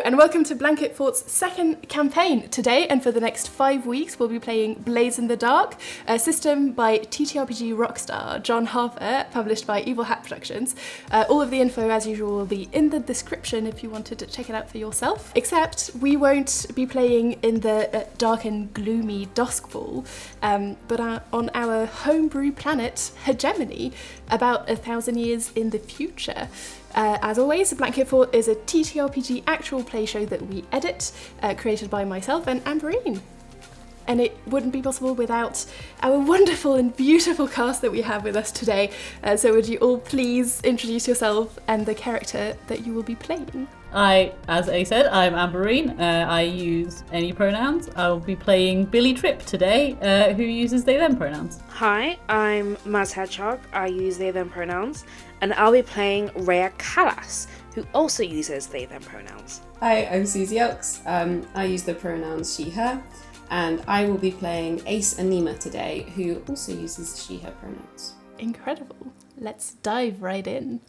and welcome to Blanket Fort's second campaign. Today and for the next 5 weeks we'll be playing Blades in the Dark, a system by TTRPG Rockstar, John Harper, published by Evil Hat Productions. All of the info, as usual, will be in the description if you wanted to check it out for yourself. Except we won't be playing in the dark and gloomy Duskfall, but on our homebrew planet, Hegemone, about 1,000 years in the future. As always, Blanket Fort is a TTRPG Actual play show that we edit, created by myself and Ambereen. And it wouldn't be possible without our wonderful and beautiful cast that we have with us today. So would you all please introduce yourself and the character that you will be playing? As A said, I'm Ambereen. I use any pronouns. I'll be playing Billy Tripp today, who uses they them pronouns. Hi, I'm Maz Hedgehog. I use they them pronouns. And I'll be playing Rhea Callas, who also uses they them pronouns. Hi, I'm Susie Elks. I use the pronouns she, her. And I will be playing Ace Anima today, who also uses she, her pronouns. Incredible. Let's dive right in.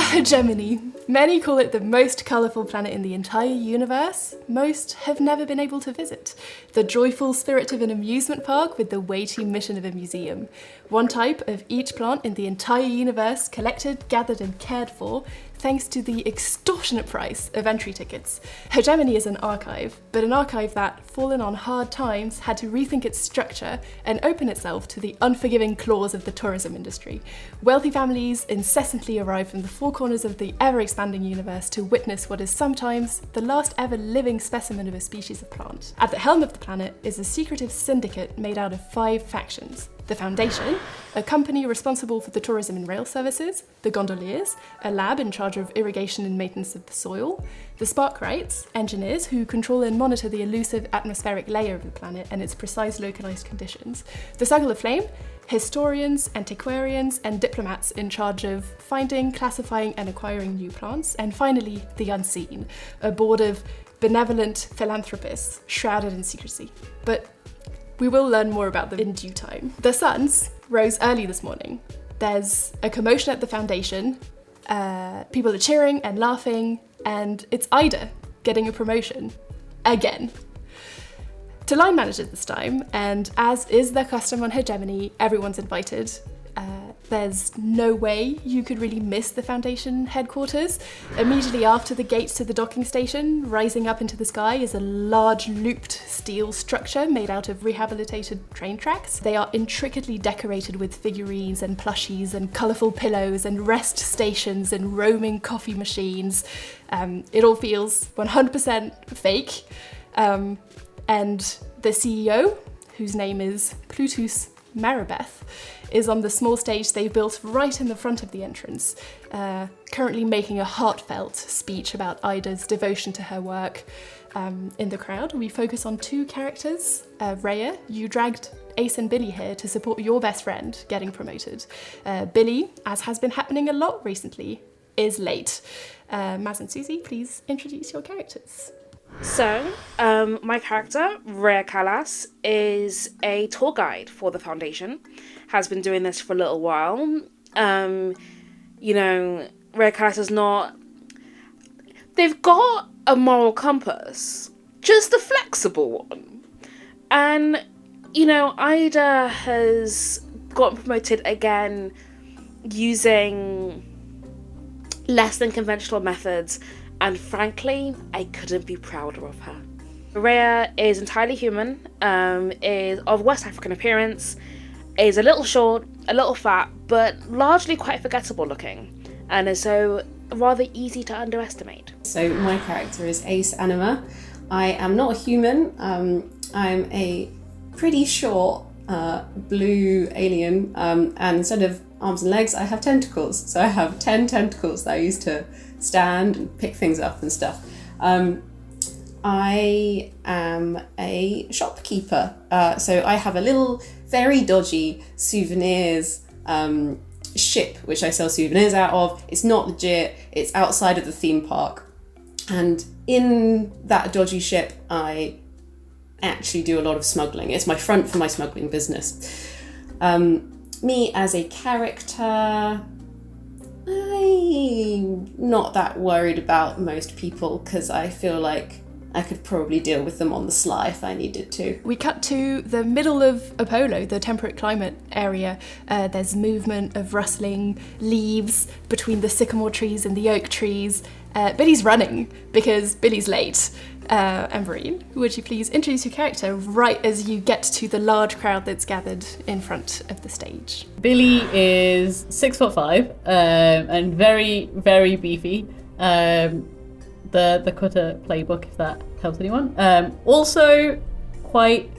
Hegemone. Many call it the most colourful planet in the entire universe. Most have never been able to visit. The joyful spirit of an amusement park with the weighty mission of a museum. One type of each plant in the entire universe collected, gathered and cared for thanks to the extortionate price of entry tickets. Hegemone is an archive, but an archive that, fallen on hard times, had to rethink its structure and open itself to the unforgiving claws of the tourism industry. Wealthy families incessantly arrive from the four corners of the ever-expanding universe to witness what is sometimes the last ever living specimen of a species of plant. At the helm of the planet is a secretive syndicate made out of 5 factions. The Foundation, a company responsible for the tourism and rail services, the Gondoliers, a lab in charge of irrigation and maintenance of the soil, the Sparkwrights, engineers who control and monitor the elusive atmospheric layer of the planet and its precise localized conditions, the Circle of Flame, historians, antiquarians, and diplomats in charge of finding, classifying, and acquiring new plants, and finally, the Unseen, a board of benevolent philanthropists shrouded in secrecy. But we will learn more about them in due time. The suns rose early this morning. There's a commotion at the Foundation. People are cheering and laughing, and it's Ida getting a promotion. Again. To line manager this time, and as is their custom on Hegemone, everyone's invited. There's no way you could really miss the Foundation headquarters. Immediately after the gates to the docking station, rising up into the sky is a large looped steel structure made out of rehabilitated train tracks. They are intricately decorated with figurines and plushies and colourful pillows and rest stations and roaming coffee machines. It all feels 100% fake. And the CEO, whose name is Plutus Maribeth, is on the small stage they built right in the front of the entrance, currently making a heartfelt speech about Ida's devotion to her work. In the crowd, we focus on 2 characters. Rhea, you dragged Ace and Billy here to support your best friend getting promoted. Billy, as has been happening a lot recently, is late. Maz and Susie, please introduce your characters. So, my character, Rhea Callas, is a tour guide for the Foundation. Has been doing this for a little while. Rhea Callas is not... They've got a moral compass, just a flexible one. And, Ida has gotten promoted again using less than conventional methods, and frankly, I couldn't be prouder of her. Rhea is entirely human, is of West African appearance, is a little short, a little fat, but largely quite forgettable looking, and is so rather easy to underestimate. So my character is Ace Anima. I am not a human. I'm a pretty short blue alien, and instead of arms and legs, I have tentacles. So I have 10 tentacles that I use to stand and pick things up and stuff. I am a shopkeeper. So I have a little, very dodgy souvenirs ship, which I sell souvenirs out of. It's not legit. It's outside of the theme park. And in that dodgy ship, I actually do a lot of smuggling. It's my front for my smuggling business. Me as a character, I'm not that worried about most people because I feel like I could probably deal with them on the sly if I needed to. We cut to the middle of Apollo, the temperate climate area. There's movement of rustling leaves between the sycamore trees and the oak trees. Billy's running because Billy's late. Ambereen, would you please introduce your character right as you get to the large crowd that's gathered in front of the stage? Billy is 6'5", and very, very beefy. The cutter playbook, if that helps anyone. Also quite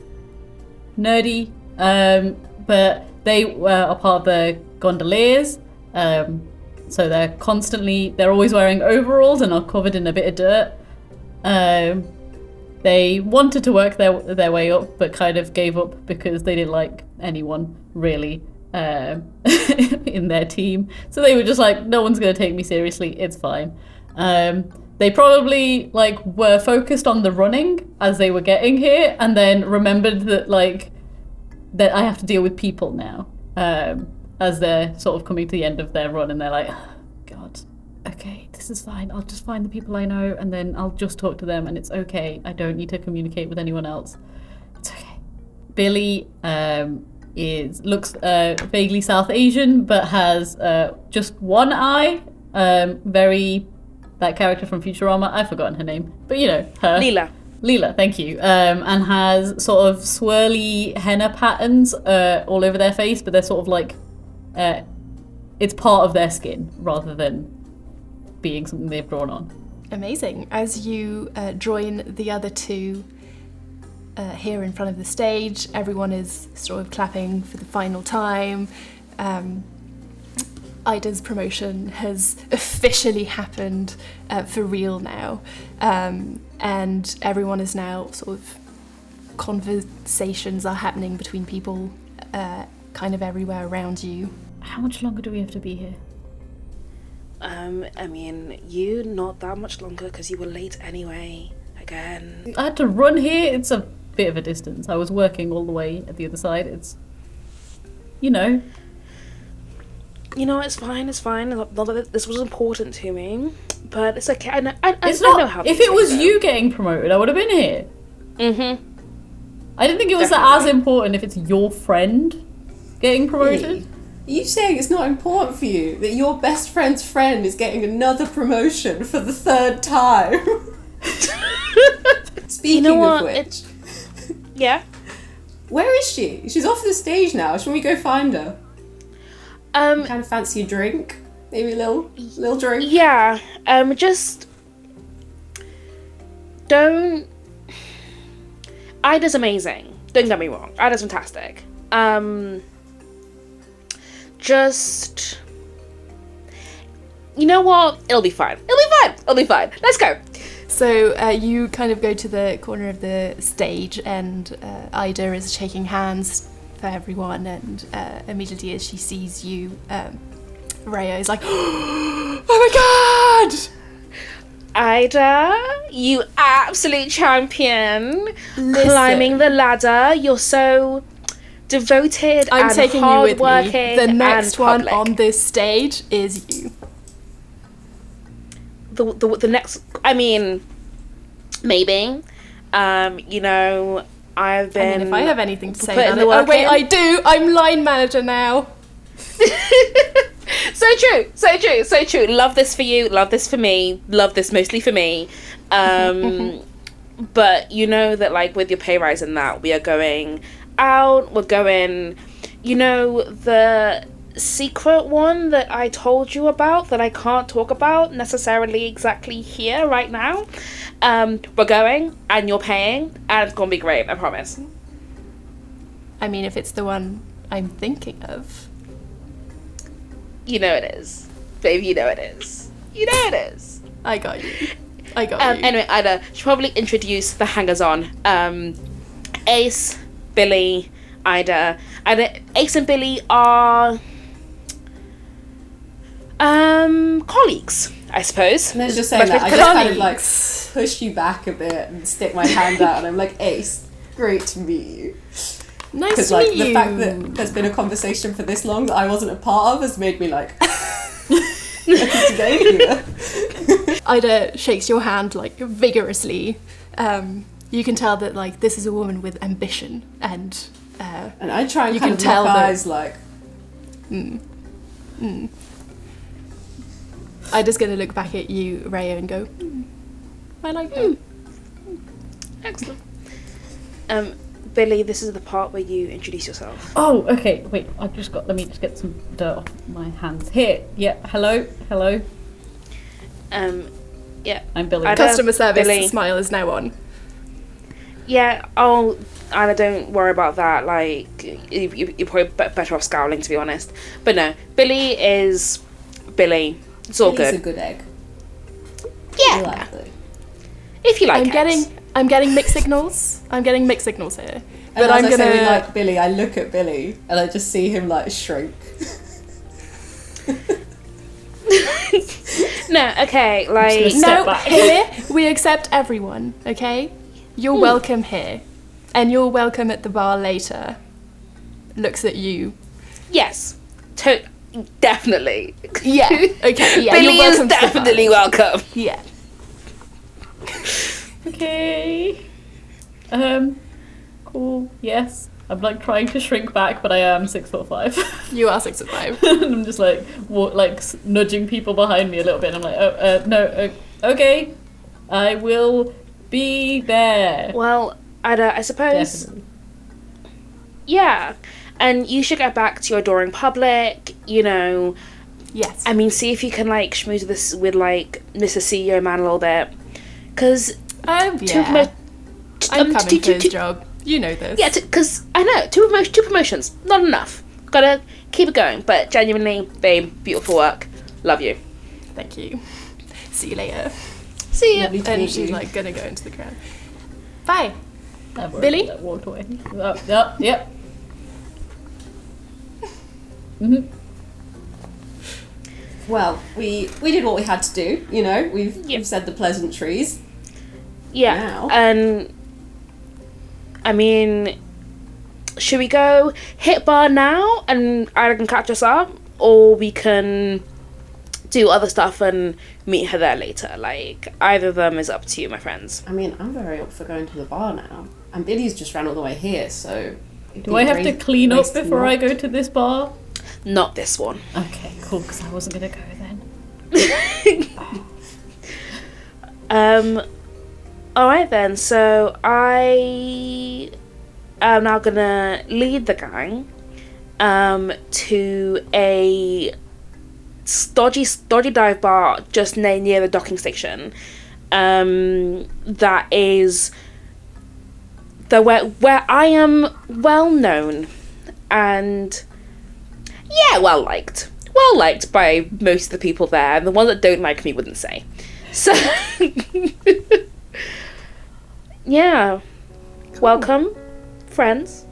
nerdy, but they are part of the gondoliers. So they're always wearing overalls and are covered in a bit of dirt. They wanted to work their way up, but kind of gave up because they didn't like anyone really in their team. So they were just like, no one's going to take me seriously. It's fine. They probably were focused on the running as they were getting here, and then remembered that that I have to deal with people now as they're sort of coming to the end of their run, and they're like, oh, God, okay, this is fine. I'll just find the people I know, and then I'll just talk to them, and it's okay. I don't need to communicate with anyone else. It's okay. Billy looks vaguely South Asian, but has just one eye. That character from Futurama, I've forgotten her name, but you know her. Leela, thank you. And has sort of swirly henna patterns all over their face, but they're sort of it's part of their skin rather than being something they've drawn on. Amazing. As you join the other two here in front of the stage, everyone is sort of clapping for the final time. Ida's promotion has officially happened for real now, and everyone is now sort of, conversations are happening between people kind of everywhere around you. How much longer do we have to be here? I mean, you not that much longer because you were late anyway, again. I had to run here. It's a bit of a distance. I was working all the way at the other side. It's, you know... You know, it's fine. Not that this was important to me, but it's okay. I know how. If it was you getting promoted, I would have been here. Mm-hmm. I didn't think it was as important if it's your friend getting promoted. Hey, are you saying it's not important for you that your best friend's friend is getting another promotion for the third time? Speaking of which... Yeah? Where is she? She's off the stage now. Shall we go find her? Kind of fancy a drink? Maybe a little drink? Yeah. Just... Don't... Ida's amazing. Don't get me wrong. Ida's fantastic. Just... You know what? It'll be fine. Let's go. So you kind of go to the corner of the stage, and Ida is shaking hands for everyone, and immediately as she sees you, Rhea is like, oh my God! Ida, you absolute champion. Listen. Climbing the ladder. You're so devoted I'm and taking you with me. The next one on this stage is you. The next, I mean, maybe. You know, I've been... I mean, if I have anything to say about it... Oh wait, I do! I'm line manager now! So true. Love this for you, love this for me, love this mostly for me. But you know that, with your pay rise and that, we are going out, we're going... You know, the secret one that I told you about, that I can't talk about necessarily exactly here, right now? We're going, and you're paying, and it's gonna be great, I promise. I mean, if it's the one I'm thinking of. You know it is. Babe, you know it is. I got you. Anyway, Ida should probably introduce the hangers-on. Ace, Billy, Ida. Ace and Billy are... colleagues, I suppose. And just saying that, I just kind of push you back a bit and stick my hand out, and I'm like, Ace, Great to meet you. Nice Because to like meet the you. fact that there's been a conversation for this long that I wasn't a part of has made me like ready to go here. Ida shakes your hand like vigorously. You can tell that like this is a woman with ambition, and I try and you kind can of tell lock that- eyes like Ida's gonna look back at you, Raya, and go, I like her. Excellent. Billy, this is the part where you introduce yourself. Oh, okay. Wait, let me just get some dirt off my hands. Here. Yeah. Hello. Yeah. I'm Billy. Customer service Billy. smile is now on. Yeah, Anna, don't worry about that. Like, you're probably better off scowling, to be honest. But no, Billy is Billy. It's all Billy's good. a good egg. Yeah, I like Billy. if you like I'm getting mixed signals. I'm getting mixed signals here. And But as I'm I gonna say we like Billy, I look at Billy and I just see him like shrink. No, okay, like... just gonna step No, back. here we accept everyone, okay? You're welcome here. And you're welcome at the bar later. Looks at you. Yes. Definitely. Yeah. Okay, yeah. Billy you're is welcome to the bar. definitely welcome. Yeah. Okay. Cool. Yes. I'm like trying to shrink back, but I am 6'5". You are 6'5". And I'm just like nudging people behind me a little bit. And I'm like, no, okay, I will be there. Well, I suppose... Definitely. Yeah. And you should get back to your adoring public, you know... Yes. I mean, see if you can, like, schmooze this with, like, Mr. CEO Man a little bit. Because... I'm coming for his job. You know this. Yeah, because I know, two promotions, not enough. Gotta keep it going. But genuinely, babe, beautiful work. Love you. Thank you. See you later. See ya. Lovely to And meet she's you. like gonna go into the crowd. Bye. I've already, Billy? like, walked away. Yep. Mm-hmm. Well, we did what we had to do, you know. We've said the pleasantries. Yeah. Now. And I mean, should we go hit bar now and I can catch us up, or we can do other stuff and meet her there later? Like, either of them is up to you, my friends. I mean, I'm very up for going to the bar now. And Billy's just ran all the way here, so... Do I have to clean up before I go to this bar? Not this one. Okay, cool, because I wasn't going to go then. Alright then, so I am now gonna lead the gang to a dodgy dive bar just near the docking station. That is where I am well known and well liked by most of the people there, and the ones that don't like me wouldn't say. So yeah, cool. Welcome, friends.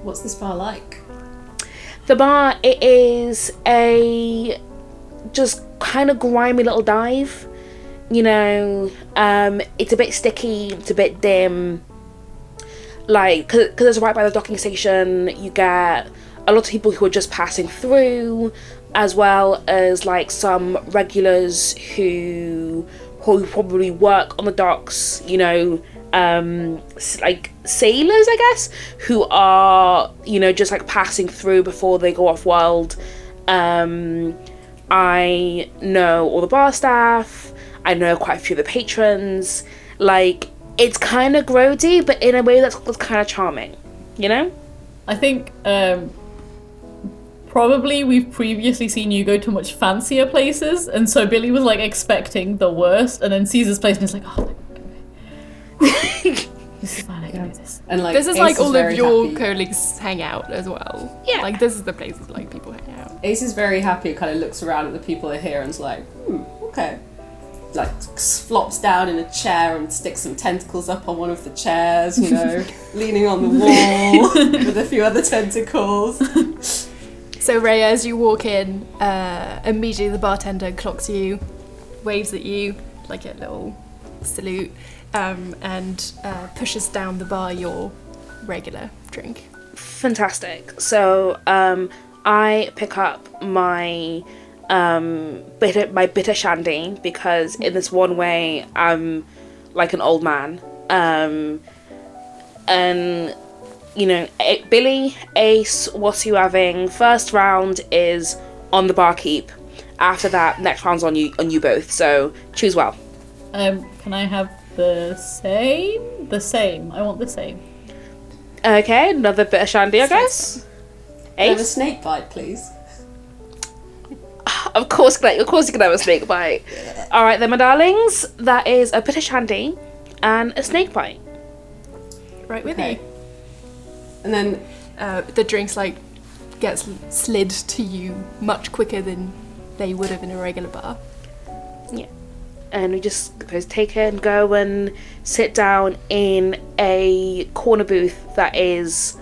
What's this bar like? The bar, it is a just kind of grimy little dive. You know, it's a bit sticky, it's a bit dim. Like, because it's right by the docking station, you get a lot of people who are just passing through, as well as like some regulars who probably work on the docks, you know, like sailors, I guess, who are, you know, just like passing through before they go off world. I know all the bar staff, I know quite a few of the patrons. Like, it's kind of grody, but in a way that's kind of charming, you know? I think probably we've previously seen you go to much fancier places, and so Billy was like expecting the worst, and then sees this place and is like, oh, this is fine, I can do this. And like, This is Ace like all of very your happy. colleagues hang out as well. Yeah. Like this is the places like people hang out. Ace is very happy, kind of looks around at the people that are here and is like, okay. Like, flops down in a chair and sticks some tentacles up on one of the chairs, you know, leaning on the wall with a few other tentacles. So Raya, as you walk in, immediately the bartender clocks you, waves at you like a little salute, and pushes down the bar your regular drink. Fantastic. So I pick up my bitter shandy, because in this one way I'm like an old man. And Billy, Ace, what are you having? First round is on the barkeep. After that, next round's on you both. So choose well. Can I have the same? The same. I want the same. Okay, another bit of shandy, I guess. Can I have a Ace? snake bite, please? Of course you can have a snake bite. Alright then, my darlings. That is a bit of shandy and a snake bite. Right with Okay. you. And then The drinks gets slid to you much quicker than they would have in a regular bar. Yeah. And we just take it and go and sit down in a corner booth that is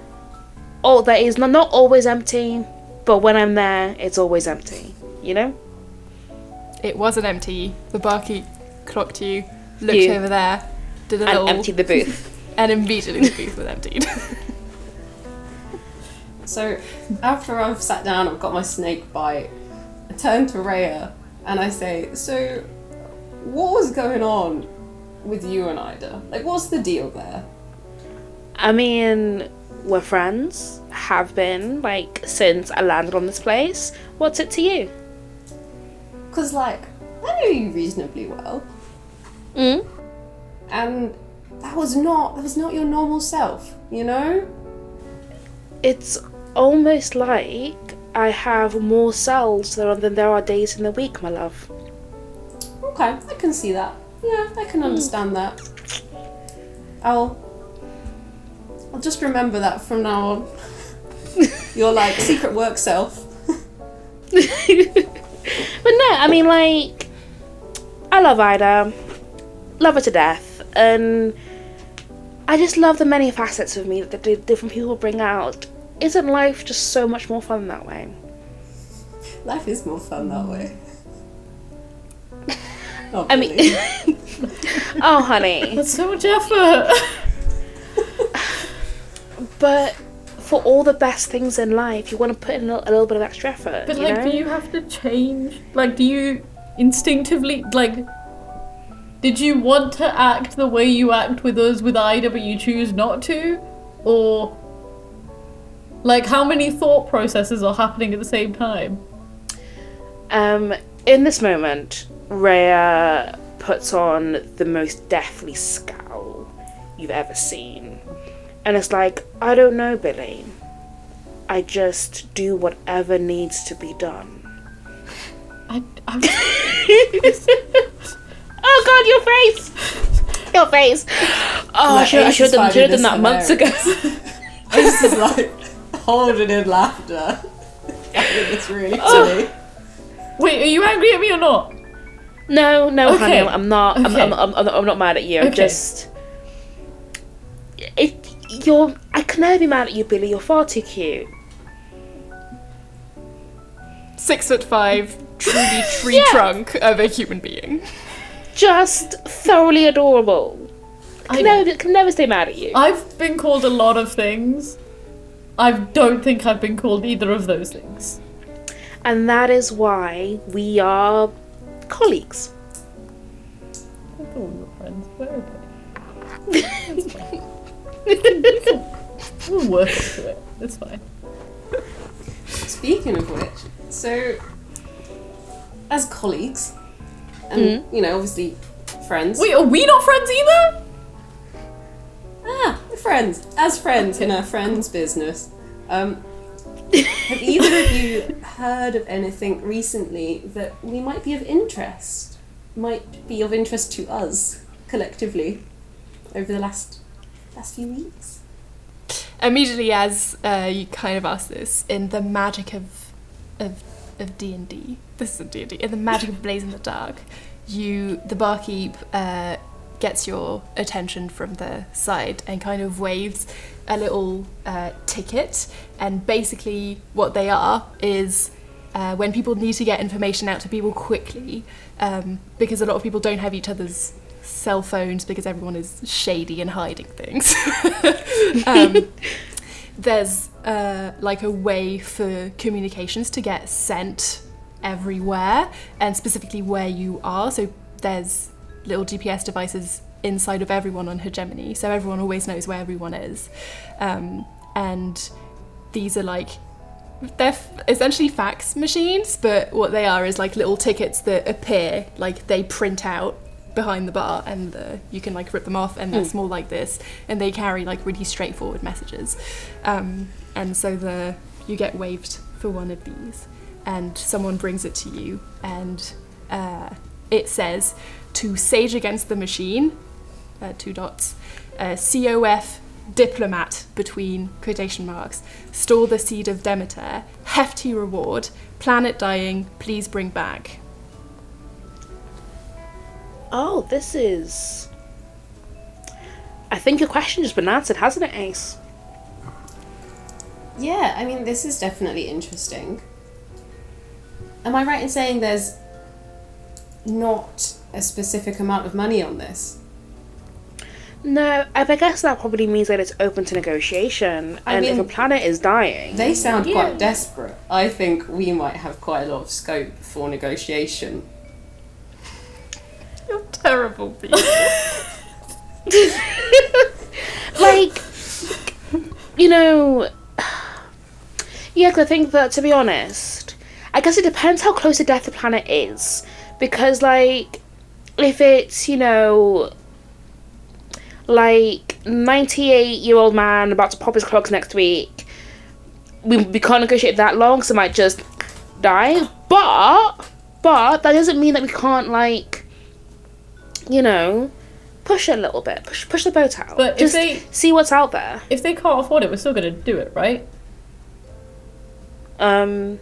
not always empty, but when I'm there, it's always empty, It wasn't empty. The barkeep clocked you, looked You. over there, did a And little... emptied the booth. And immediately the booth was emptied. So, after I've sat down, I've got my snake bite, I turn to Rhea and I say, so, what was going on with you and Ida? What's the deal there? I mean, we're friends, have been, since I landed on this place. What's it to you? Because, I know you reasonably well, Mm? and that was not your normal self, It's almost like I have more cells than there are days in the week, my love. Okay, I can see that. Yeah, I can understand that. I'll just remember that from now on. Your secret work self. But no, I mean, I love Ida, love her to death, and I just love the many facets of me that the different people bring out. Isn't life just so much more fun that way? Life is more fun that way. Not I mean, really. oh honey, That's so much effort. but for all the best things in life, you want to put in a little bit of extra effort. But you know? do you have to change? Do you instinctively did you want to act the way you act with us with Ida, but you choose not to, or how many thought processes are happening at the same time? In this moment, Rhea puts on the most deathly scowl you've ever seen. And it's I don't know, Billy. I just do whatever needs to be done. Oh god, your face! Your face! Oh, I should have done that months ago. This is holding in laughter. I think it's really funny. Wait, are you angry at me or not? No, Okay. honey, I'm not. Okay. I'm not mad at you. Okay. I can never be mad at you, Billy. You're far too cute. 6'5", truly tree trunk of a human being. Just thoroughly adorable. Can never stay mad at you. I've been called a lot of things. I don't think I've been called either of those things. And that is why we are colleagues. I thought we were friends, but okay. It's fine. We'll work into it. It's fine. Speaking of which, so as colleagues, and obviously friends. Wait, are we not friends either? We're friends. As friends in our friends' business. Have either of you heard of anything recently that we might be of interest? Might be of interest to us collectively over the last few weeks? Immediately as you kind of ask this, in the magic of D&D, this isn't D&D, in the magic of Blaze in the Dark, the barkeep gets your attention from the side and kind of waves a little ticket, and basically what they are is when people need to get information out to people quickly, because a lot of people don't have each other's cell phones because everyone is shady and hiding things. There's like a way for communications to get sent everywhere, and specifically where you are. So there's little GPS devices inside of everyone on Hegemone, so everyone always knows where everyone is. And these are like, they're essentially fax machines, but what they are is like little tickets that appear, like they print out behind the bar, and you can like rip them off, and they're small like this, and they carry like really straightforward messages. And so you get waved for one of these, and someone brings it to you, and it says, to sage against the machine, 2 dots, COF diplomat between quotation marks, store the seed of Demeter, hefty reward, planet dying, please bring back. Oh, this is... I think your question has been answered, hasn't it, Ace? Yeah, I mean, this is definitely interesting. Am I right in saying there's not a specific amount of money on this? No, I guess that probably means that it's open to negotiation, and if a planet is dying... They sound quite desperate. I think we might have quite a lot of scope for negotiation. You're terrible people. Like, you know... Yeah, 'cause I think that, to be honest, I guess it depends how close to death the planet is. Because, like, if it's, you know... like 98-year-old man about to pop his clogs next week, we can't negotiate that long, so it might just die. But that doesn't mean that we can't, like, you know, push it a little bit, push the boat out. But just see what's out there. If they can't afford it, we're still gonna do it, right? Yeah,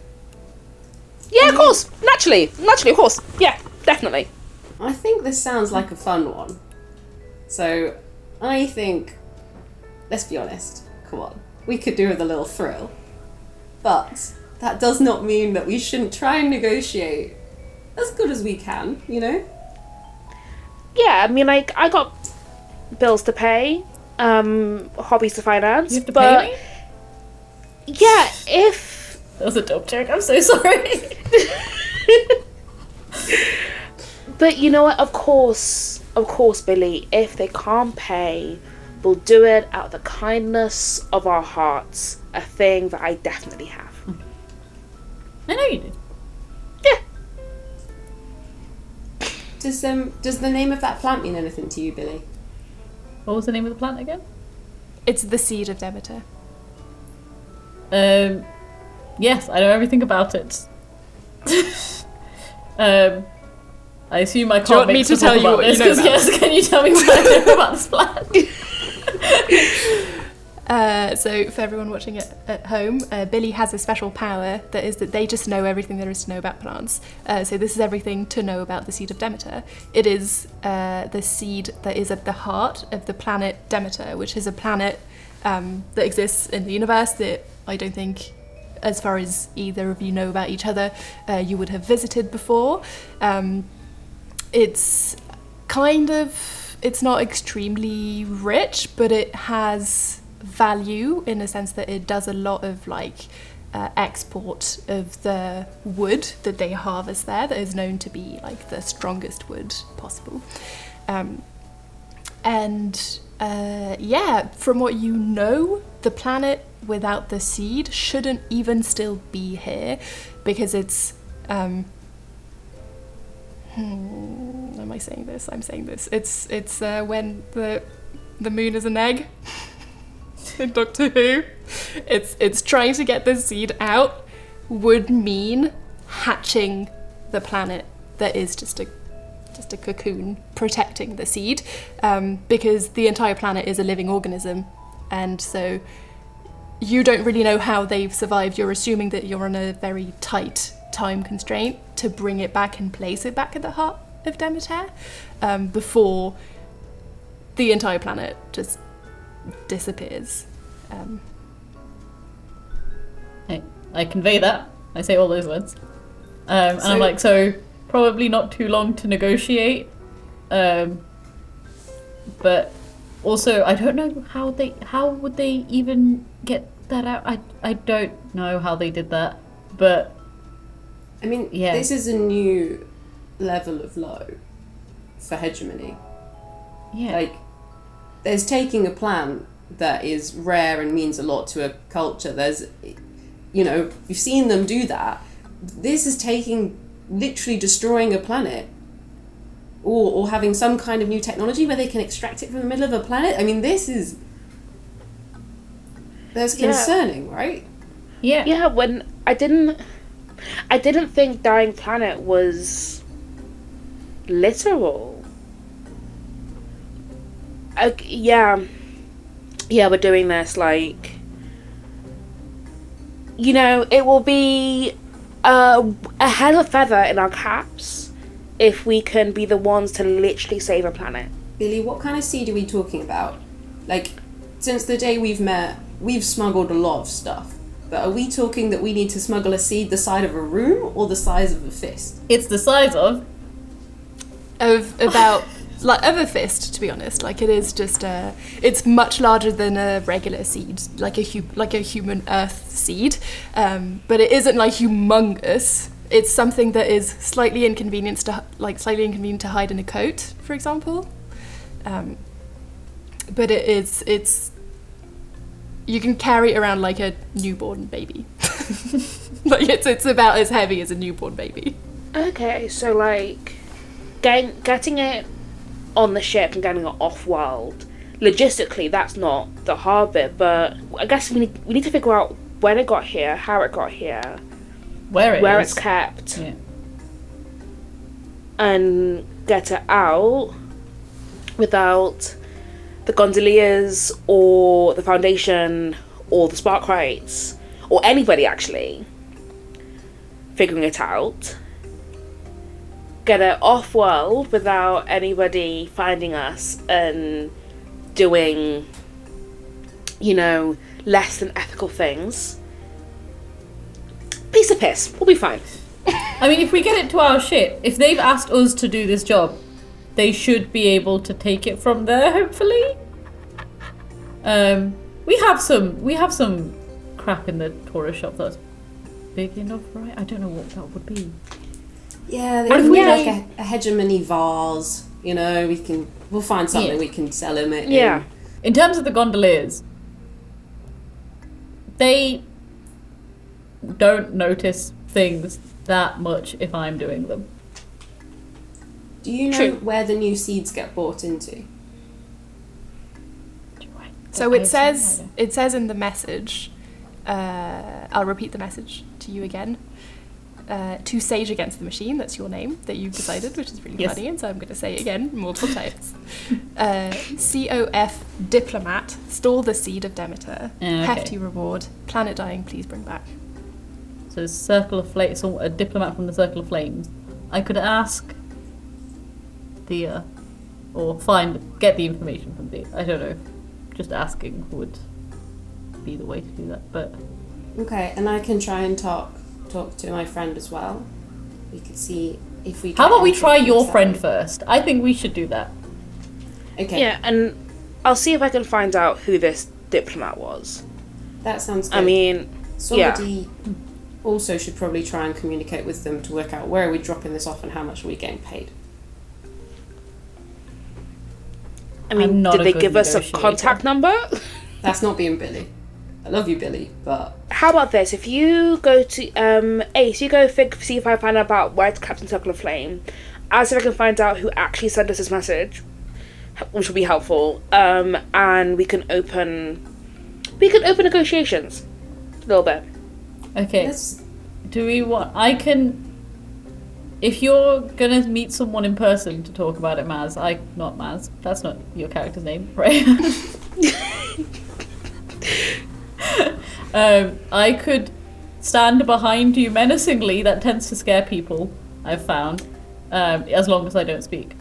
of course, naturally, of course, yeah, definitely. I think this sounds like a fun one. So, I think, let's be honest, come on, we could do with a little thrill. But that does not mean that we shouldn't try and negotiate as good as we can, you know? Yeah, I mean, like, I got bills to pay, hobbies to finance, You have to but... pay me? Yeah, if... That was a dope joke, I'm so sorry. But you know what, of course, Billy, if they can't pay, we'll do it out of the kindness of our hearts, a thing that I definitely have. I know you do. Yeah. Does the name of that plant mean anything to you, Billy? What was the name of the plant again? It's the seed of Demeter. Yes, I know everything about it. I assume I can't. Do you want me to tell you what you know about? Yes, can you tell me what I know about this plant? So for everyone watching it at home, Billy has a special power that is that they just know everything there is to know about plants. So this is everything to know about the seed of Demeter. It is the seed that is at the heart of the planet Demeter, which is a planet that exists in the universe that I don't think, as far as either of you know about each other, you would have visited before. It's not extremely rich, but it has value in the sense that it does a lot of like export of the wood that they harvest there, that is known to be like the strongest wood possible. From what you know, the planet without the seed shouldn't even still be here, because it's am I saying this? I'm saying this. It's when the moon is an egg in Doctor Who. It's trying to get the seed out would mean hatching the planet that is just a cocoon protecting the seed, because the entire planet is a living organism, and so you don't really know how they've survived. You're assuming that you're on a very tight time constraint to bring it back and place it back at the heart of Demeter, before the entire planet just disappears. I convey that. I say all those words. And I'm like, so probably not too long to negotiate. But also, I don't know how would they even get that out. I don't know how they did that, but I mean, yeah. This is a new level of low for Hegemony. Yeah. Like, there's taking a plant that is rare and means a lot to a culture. There's, you've seen them do that. This is literally destroying a planet. Or having some kind of new technology where they can extract it from the middle of a planet. I mean, that's concerning, right? Yeah. Yeah, when I didn't think dying planet was literal. Yeah, we're doing this, like, it will be a hell of a feather in our caps if we can be the ones to literally save a planet. Billy, what kind of seed are we talking about? Like, since the day we've met, we've smuggled a lot of stuff. But are we talking that we need to smuggle a seed the size of a room or the size of a fist? It's the size of about of a fist, to be honest. Like, it is just it's much larger than a regular seed, like a human earth seed, but it isn't like humongous. It's something that is slightly inconvenient to hide in a coat, for example. But it's you can carry it around like a newborn baby. Like, it's about as heavy as a newborn baby. Okay, so like getting it on the ship and getting it off world, logistically that's not the hard bit, but I guess we need to figure out when it got here, how it got here, where it's kept, and get it out without the gondoliers or the Foundation or the Sparkrights or anybody actually figuring it out. Get it off world without anybody finding us and doing, less than ethical things. Piece of piss. We'll be fine. I mean, if we get it to our ship, if they've asked us to do this job, they should be able to take it from there, hopefully. We have some crap in the tourist shop that's big enough, right? I don't know what that would be. Yeah, there could be like a Hegemony vase, we'll find something we can sell him it. Yeah. In terms of the gondoliers, they don't notice things that much if I'm doing them. Do you know where the new seeds get bought into? So it says in the message, I'll repeat the message to you again. To Sage Against the Machine, that's your name that you've decided, which is really funny, and so I'm going to say it again multiple times. COF Diplomat, stall the seed of Demeter, hefty reward, planet dying, please bring back. So Circle of Flames, so a diplomat from the Circle of Flames. I could ask Dia, or get the information from Dia. I don't know. Just asking would be the way to do that, but... Okay, and I can try and talk to my friend as well. We could see if we can... How about we try your friend first? I think we should do that. Okay. Yeah, and I'll see if I can find out who this diplomat was. That sounds good. I mean, somebody also should probably try and communicate with them to work out where are we dropping this off and how much are we getting paid. I mean, did they give us a contact number? That's not being Billy. I love you, Billy, but... How about this? If you go to... Ace, you go see if I find out about where's Captain Circle of Flame. I'll see if I can find out who actually sent us this message, which will be helpful. And we can open negotiations a little bit. Okay. Do we want... I can... If you're gonna meet someone in person to talk about it, Maz, not Maz, that's not your character's name, right? I could stand behind you menacingly. That tends to scare people, I've found, as long as I don't speak.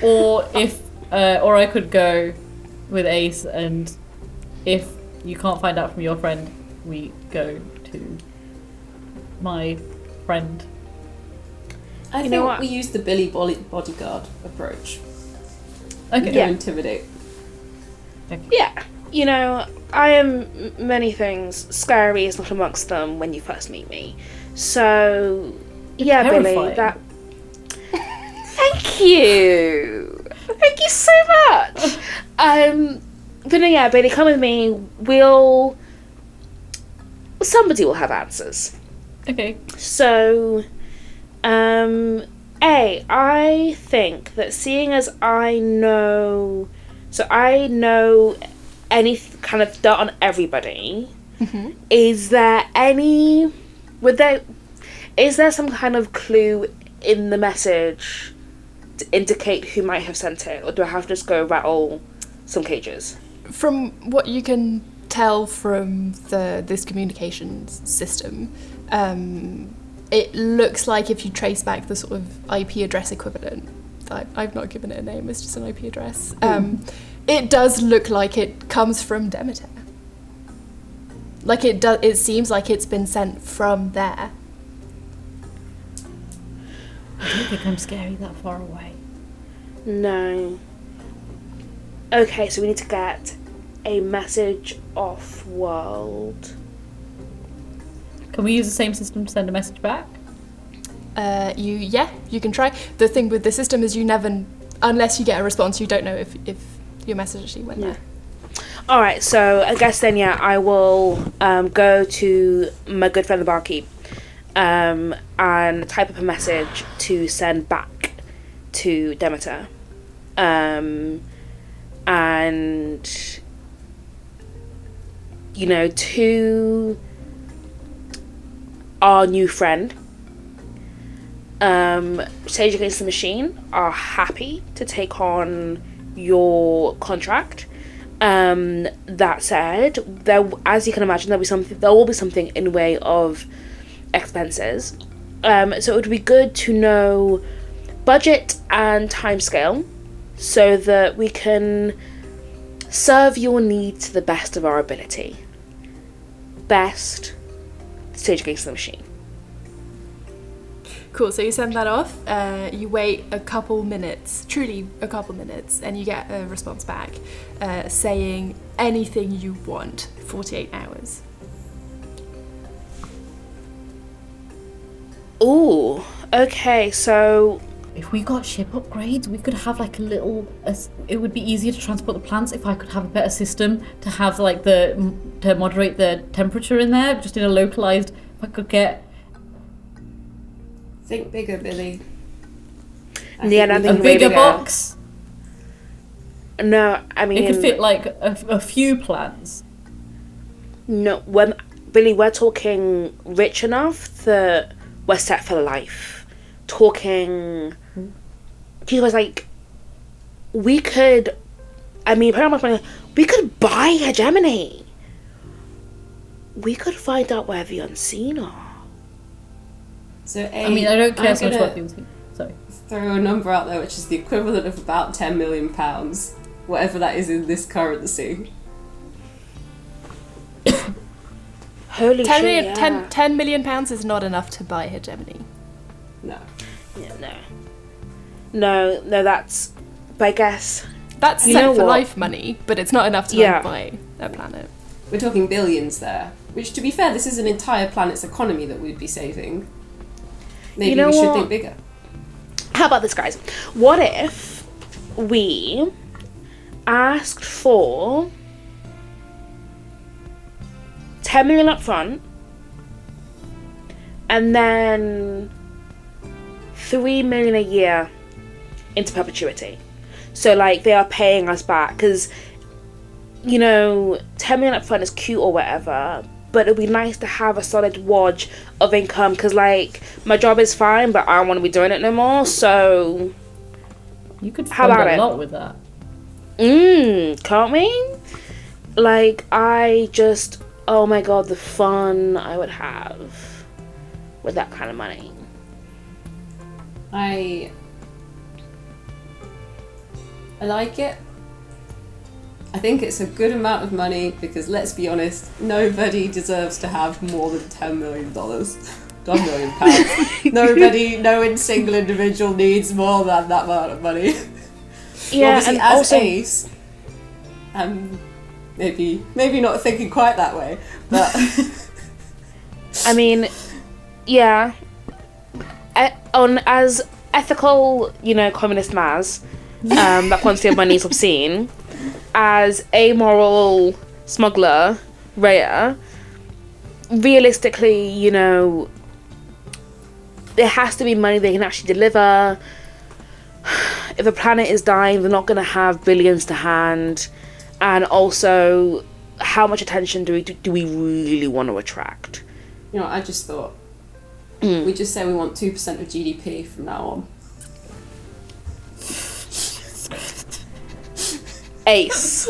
Or I could go with Ace, and if you can't find out from your friend, we go to my friend. I You think know what? we use the Billy bodyguard approach. Okay. Don't intimidate. Yeah, you know, I am many things. Scary is not amongst them when you first meet me. So, yeah, Billy, terrifying. that. Thank you. Thank you so much. But no, yeah, Billy, come with me. Somebody will have answers. Okay. So, I think that seeing as I know any kind of dirt on everybody, is there some kind of clue in the message to indicate who might have sent it, or do I have to just go rattle some cages? From what you can tell from this communications system, it looks like if you trace back the sort of IP address equivalent, I've not given it a name, it's just an IP address, it does look like it comes from Demeter. Like it seems like it's been sent from there. I don't think I'm scary that far away. No. Okay, so we need to get a message off world. Can we use the same system to send a message back? You can try. The thing with the system is you never, unless you get a response, you don't know if your message actually went there. Alright, so I guess then, yeah, I will go to my good friend the barkeep and type up a message to send back to Demeter. And, you know, to our new friend, Sage Against the Machine are happy to take on your contract. That said, as you can imagine, there will be something in way of expenses. So it would be good to know budget and timescale so that we can serve your needs to the best of our ability. Best, Sage Against the Machine. Cool, so you send that off, you wait a couple minutes, truly a couple minutes, and you get a response back saying anything you want, 48 hours. Ooh, okay, so... If we got ship upgrades, we could have like it would be easier to transport the plants if I could have a better system to have like to moderate the temperature in there, just in a localized, if I could get... Think bigger, Billy. Yeah, A bigger box? No, I mean... It could fit like a few plants. No, Billy, we're talking rich enough that we're set for life. Talking... He was like... We could... I mean, pretty much money, we could buy Hegemone. We could find out where the unseen are. So I mean, I don't care so much about the unseen. Sorry. Throw a number out there, which is the equivalent of about £10 million, whatever that is in this currency. Holy shit, yeah. 10 million pounds is not enough to buy Hegemone. No. Yeah, no, that's... But I guess... That's set for life money, but it's not enough to like, buy a planet. We're talking billions there. Which, to be fair, this is an entire planet's economy that we'd be saving. Maybe we should think bigger. How about this, guys? What if we asked for 10 million up front and then 3 million a year into perpetuity? So, like, they are paying us back because, you know, 10 million up front is cute or whatever, but it'd be nice to have a solid wodge of income because, like, my job is fine, but I don't want to be doing it no more, so... You could fund a lot with that. Can't we? Like, oh my god, the fun I would have with that kind of money. I like it. I think it's a good amount of money because, let's be honest, nobody deserves to have more than $10 million. £1 million. No single individual needs more than that amount of money. Yeah, obviously, and as also Ace, maybe not thinking quite that way, but I mean, yeah, on as ethical, communist Maz, that quantity of money is obscene. As amoral smuggler, Rhea, realistically, there has to be money they can actually deliver. If a planet is dying, they're not going to have billions to hand. And also, how much attention do we really want to attract? I just thought, we just say we want 2% of GDP from now on. Ace.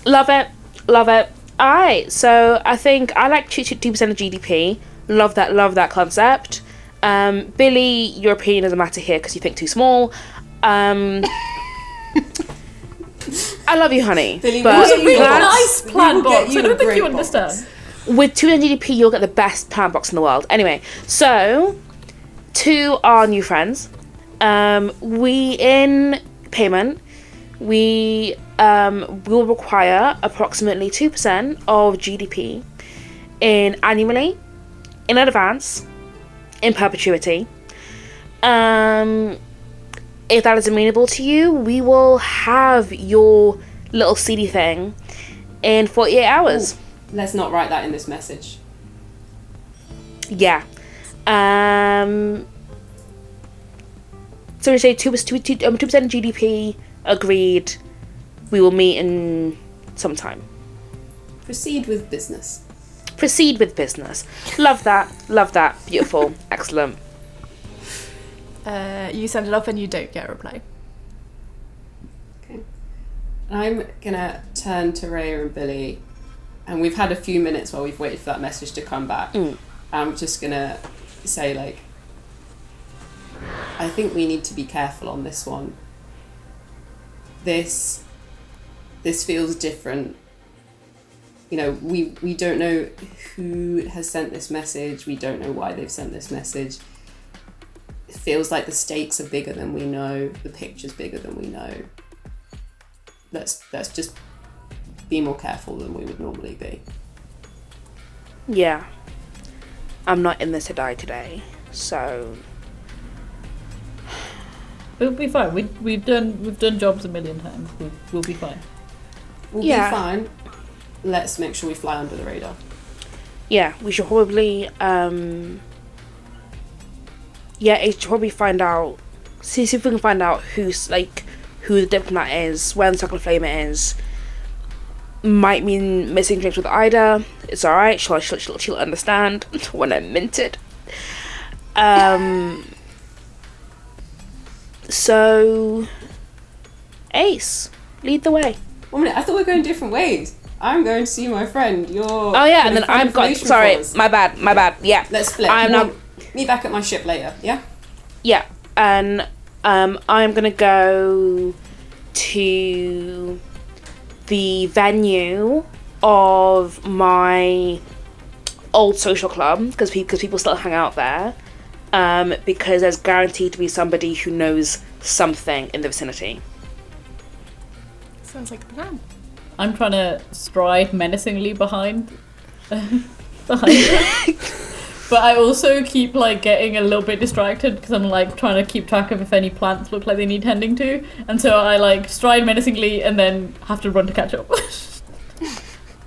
Love it. Alright, so I think I like 2% of GDP. Love that concept. Billy, your opinion doesn't matter here because you think too small. I love you, honey. Billy, but It was a really nice plant box. I don't think you understand. with 2% GDP, you'll get the best plant box in the world. Anyway, so to our new friends, we in payment, we will require approximately 2% of GDP annually, in advance, in perpetuity. If that is amenable to you, we will have your little CD thing in 48 hours. Ooh, let's not write that in this message. Yeah. So we say 2% GDP, agreed. We will meet in some time. Proceed with business. Proceed with business. Love that. Beautiful. Excellent. You send it off and you don't get a reply. Okay. I'm gonna turn to Rhea and Billy, and we've had a few minutes while we've waited for that message to come back. I'm just gonna say, like, I think we need to be careful on this one. This feels different. You know, we don't know who has sent this message. We don't know why they've sent this message. It feels like the stakes are bigger than we know. The picture's bigger than we know. Let's just be more careful than we would normally be. Yeah. I'm not in this to die today, so We'll be fine. We've done jobs a million times. We'll be fine. We'll be fine. Let's make sure we fly under the radar. Yeah, we should probably it should probably find out, see if we can find out who the diplomat is, where the Circle of Flame is. Might mean missing drinks with Ida. It's alright, she'll understand when I'm minted. So Ace, lead the way. 1 minute, I thought we were going different ways. I'm going to see my friend. You're. Oh yeah, and then I've got. Sorry, my bad. Yeah. Let's split. I'm now. Meet back at my ship later. Yeah. Yeah, and I'm gonna go to the venue of my old social club because people still hang out there. Because there's guaranteed to be somebody who knows something in the vicinity. Sounds like a plan. I'm trying to stride menacingly behind her. But I also keep getting a little bit distracted because I'm trying to keep track of if any plants look like they need tending to, and so I stride menacingly and then have to run to catch up.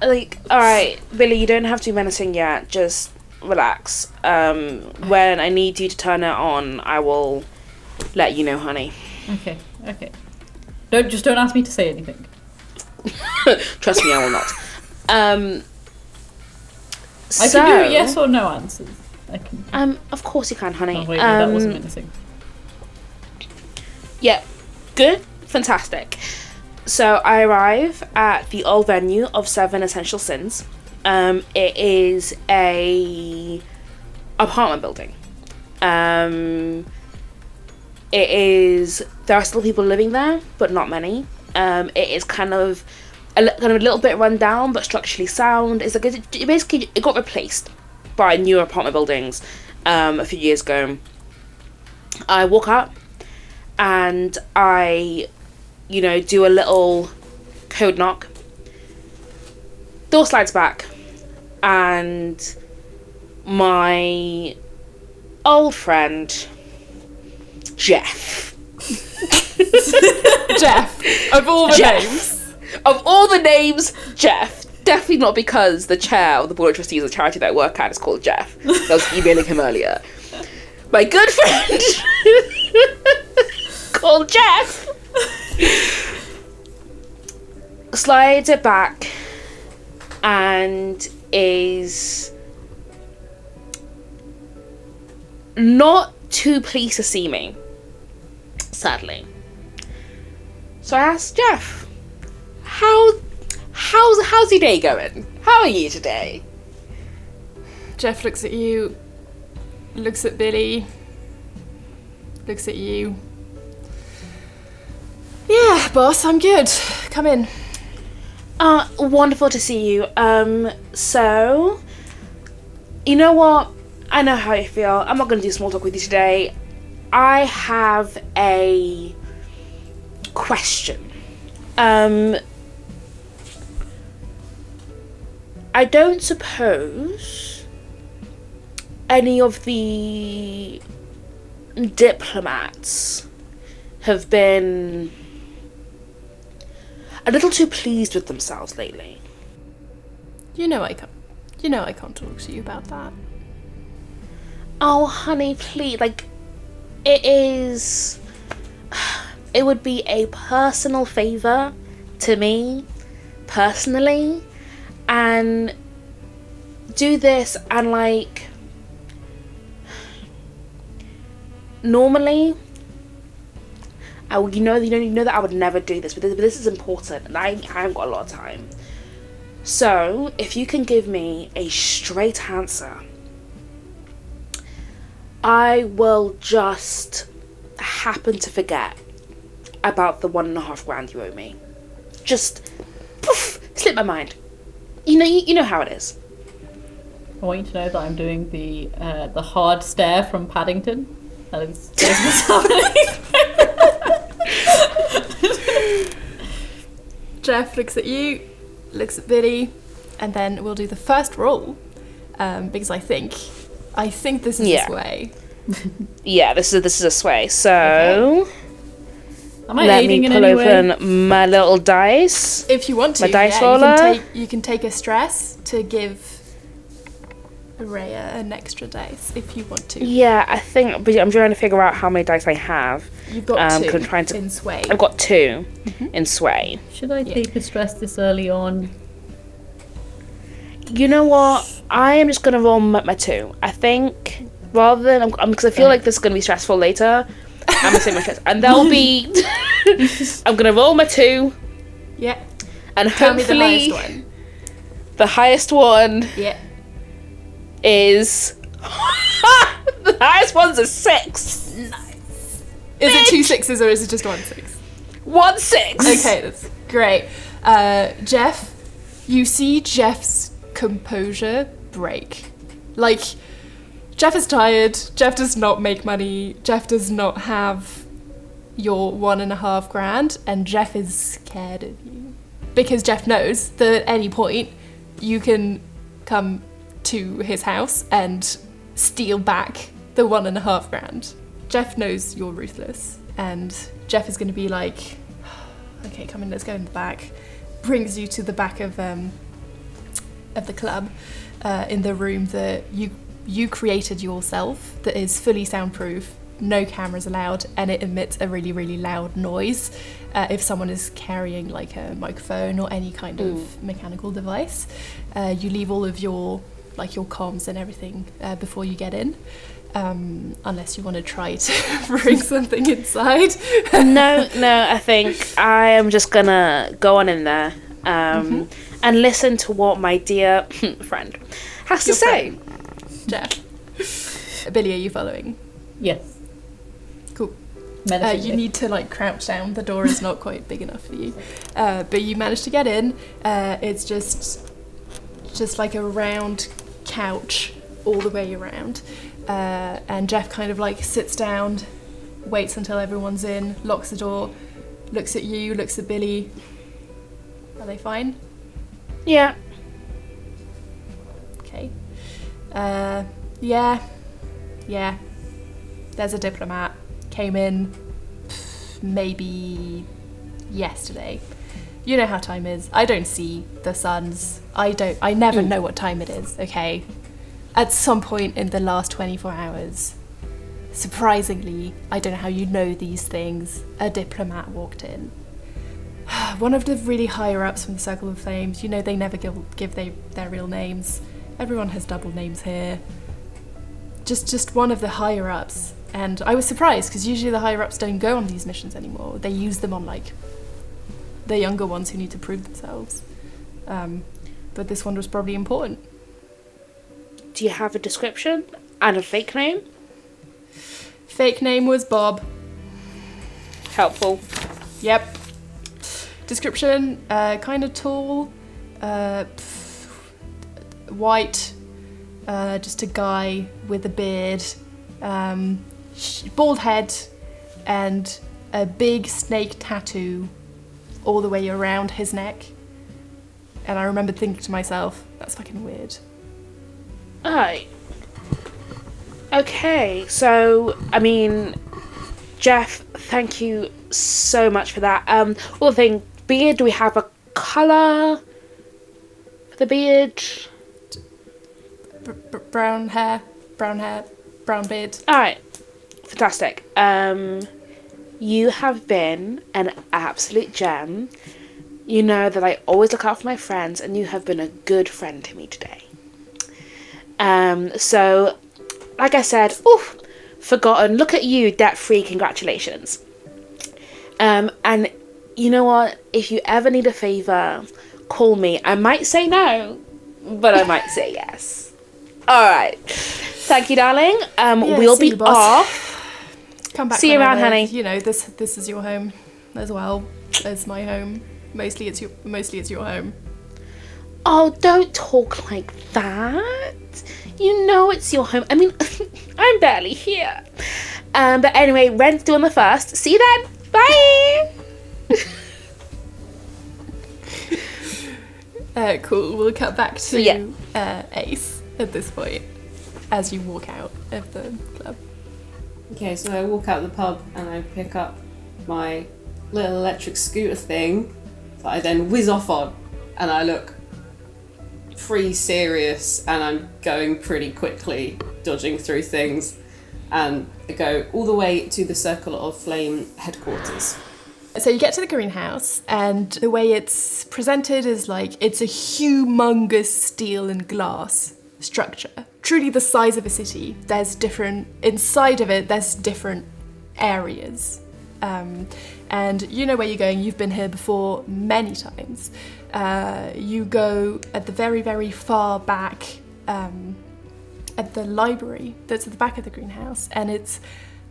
Alright, Billy, you don't have to be menacing yet, just relax. When I need you to turn it on, I will let you know, honey. Okay. Don't ask me to say anything. Trust me, I will not. I can do yes or no answers. I can. Of course you can, honey. Oh wait, no, that wasn't menacing. Yeah, good, fantastic. So I arrive at the old venue of 7 Essential Sins. It is a apartment building. There are still people living there, but not many. It is kind of kind of a little bit run down, but structurally sound. It's like it got replaced by newer apartment buildings a few years ago. I walk up and I, do a little code knock. Door slides back, and my old friend Jeff. Jeff, of all the names. Of all the names, Jeff. Definitely not because the chair of the board of trustees of the charity that I work at is called Jeff. I was emailing him earlier. My good friend called Jeff slides it back and is not too pleased to see me, sadly. So I asked Jeff, how's your day going? How are you today? Jeff looks at you, looks at Billy, looks at you. Yeah, boss, I'm good. Come in. Wonderful to see you. So, you know what? I know how you feel. I'm not going to do small talk with you today. I have a question. I don't suppose any of the diplomats have been a little too pleased with themselves lately. I can't talk to you about that. Oh, honey, please. It would be a personal favour to me, personally, and do this and, normally, you know that I would never do this, but this is important, and I haven't got a lot of time. So, if you can give me a straight answer, I will just happen to forget about the $1.5 you owe me. Just poof, slip my mind. You know how it is. I want you to know that I'm doing the hard stare from Paddington. That is what's happening. Jeff looks at you, looks at Billy, and then we'll do the first roll, because I think this is this way. Yeah, this is a sway. So, okay. Am I let aiding me in pull any way? open my little dice. If you want to, My dice yeah, roller. you can take a stress to give Rhea an extra dice if you want to. Yeah, I think, but I'm trying to figure out how many dice I have. You've got 2 I'm trying to, in sway. I've got 2 in sway. Should I take a stress this early on? You know what? I am just gonna roll my 2. I think rather than because I feel like this is gonna be stressful later. I'm gonna save my stress, and there'll be. I'm gonna roll my 2. Yeah. And Tell me hopefully the highest one. the highest one Yeah. is the highest one's a 6. Nice. Is it 2 6s or is it just 1 6? 1 6. Okay, that's great. Jeff, you see Jeff's composure break. Jeff is tired. Jeff does not make money. Jeff does not have your $1.5 grand, and Jeff is scared of you because Jeff knows that at any point you can come to his house and steal back the $1.5 grand. Jeff knows you're ruthless, and Jeff is going to be like, okay, come in, let's go in the back. Brings you to the back of the club, in the room that you created yourself, that is fully soundproof, no cameras allowed, and it emits a really, really loud noise if someone is carrying a microphone or any kind of mechanical device. You leave all of your comms and everything before you get in, unless you want to try to bring something inside. No, I think I am just gonna go on in there and listen to what my dear friend has to say. Jeff. Billy, are you following? Yes. Cool. menacingly. You need to like crouch down. The door is not quite big enough for you, but you manage to get in. It's just like a round couch all the way around, and Jeff kind of like sits down, waits until everyone's in, locks the door, looks at you, looks at Billy. Are they fine? Yeah. Okay. Yeah. There's a diplomat. Came in maybe yesterday. You know how time is. I don't see the suns. I never know what time it is, okay? At some point in the last 24 hours, surprisingly, I don't know how you know these things, a diplomat walked in. One of the really higher ups from the Circle of Flames, you know they never give their real names. Everyone has double names here. Just one of the higher ups. And I was surprised, because usually the higher ups don't go on these missions anymore. They use them on, like, the younger ones who need to prove themselves. But this one was probably important. Do you have a description and a fake name? Fake name was Bob. Helpful. Yep. Description, kind of tall, white, just a guy with a beard, bald head, and a big snake tattoo all the way around his neck. And I remember thinking to myself, that's fucking weird. Alright. Okay, so, I mean, Jeff, thank you so much for that. One thing, beard, do we have a colour for the beard? Brown hair, brown beard. Alright, fantastic. You have been an absolute gem. You know that I always look out for my friends, and you have been a good friend to me today. So, like I said, forgotten. Look at you, debt-free. Congratulations. And you know what? If you ever need a favour, call me. I might say no, but I might say yes. All right. Thank you, darling. We'll be off. Come back. See you around, whenever. honey. You know, this is your home as well as my home. Mostly it's your home. Oh, don't talk like that. You know it's your home. I mean, I'm barely here. But anyway, rent's due on the 1st. See you then. Bye. Cool. We'll cut back to Ace at this point as you walk out of the club. Okay, so I walk out the pub and I pick up my little electric scooter thing that I then whiz off on, and I look pretty serious and I'm going pretty quickly, dodging through things, and I go all the way to the Circle of Flame headquarters. So you get to the greenhouse, and the way it's presented is like it's a humongous steel and glass structure, truly the size of a city. Inside of it, there's different areas. And you know where you're going, you've been here before many times. You go at the very, very far back at the library that's at the back of the greenhouse, and it's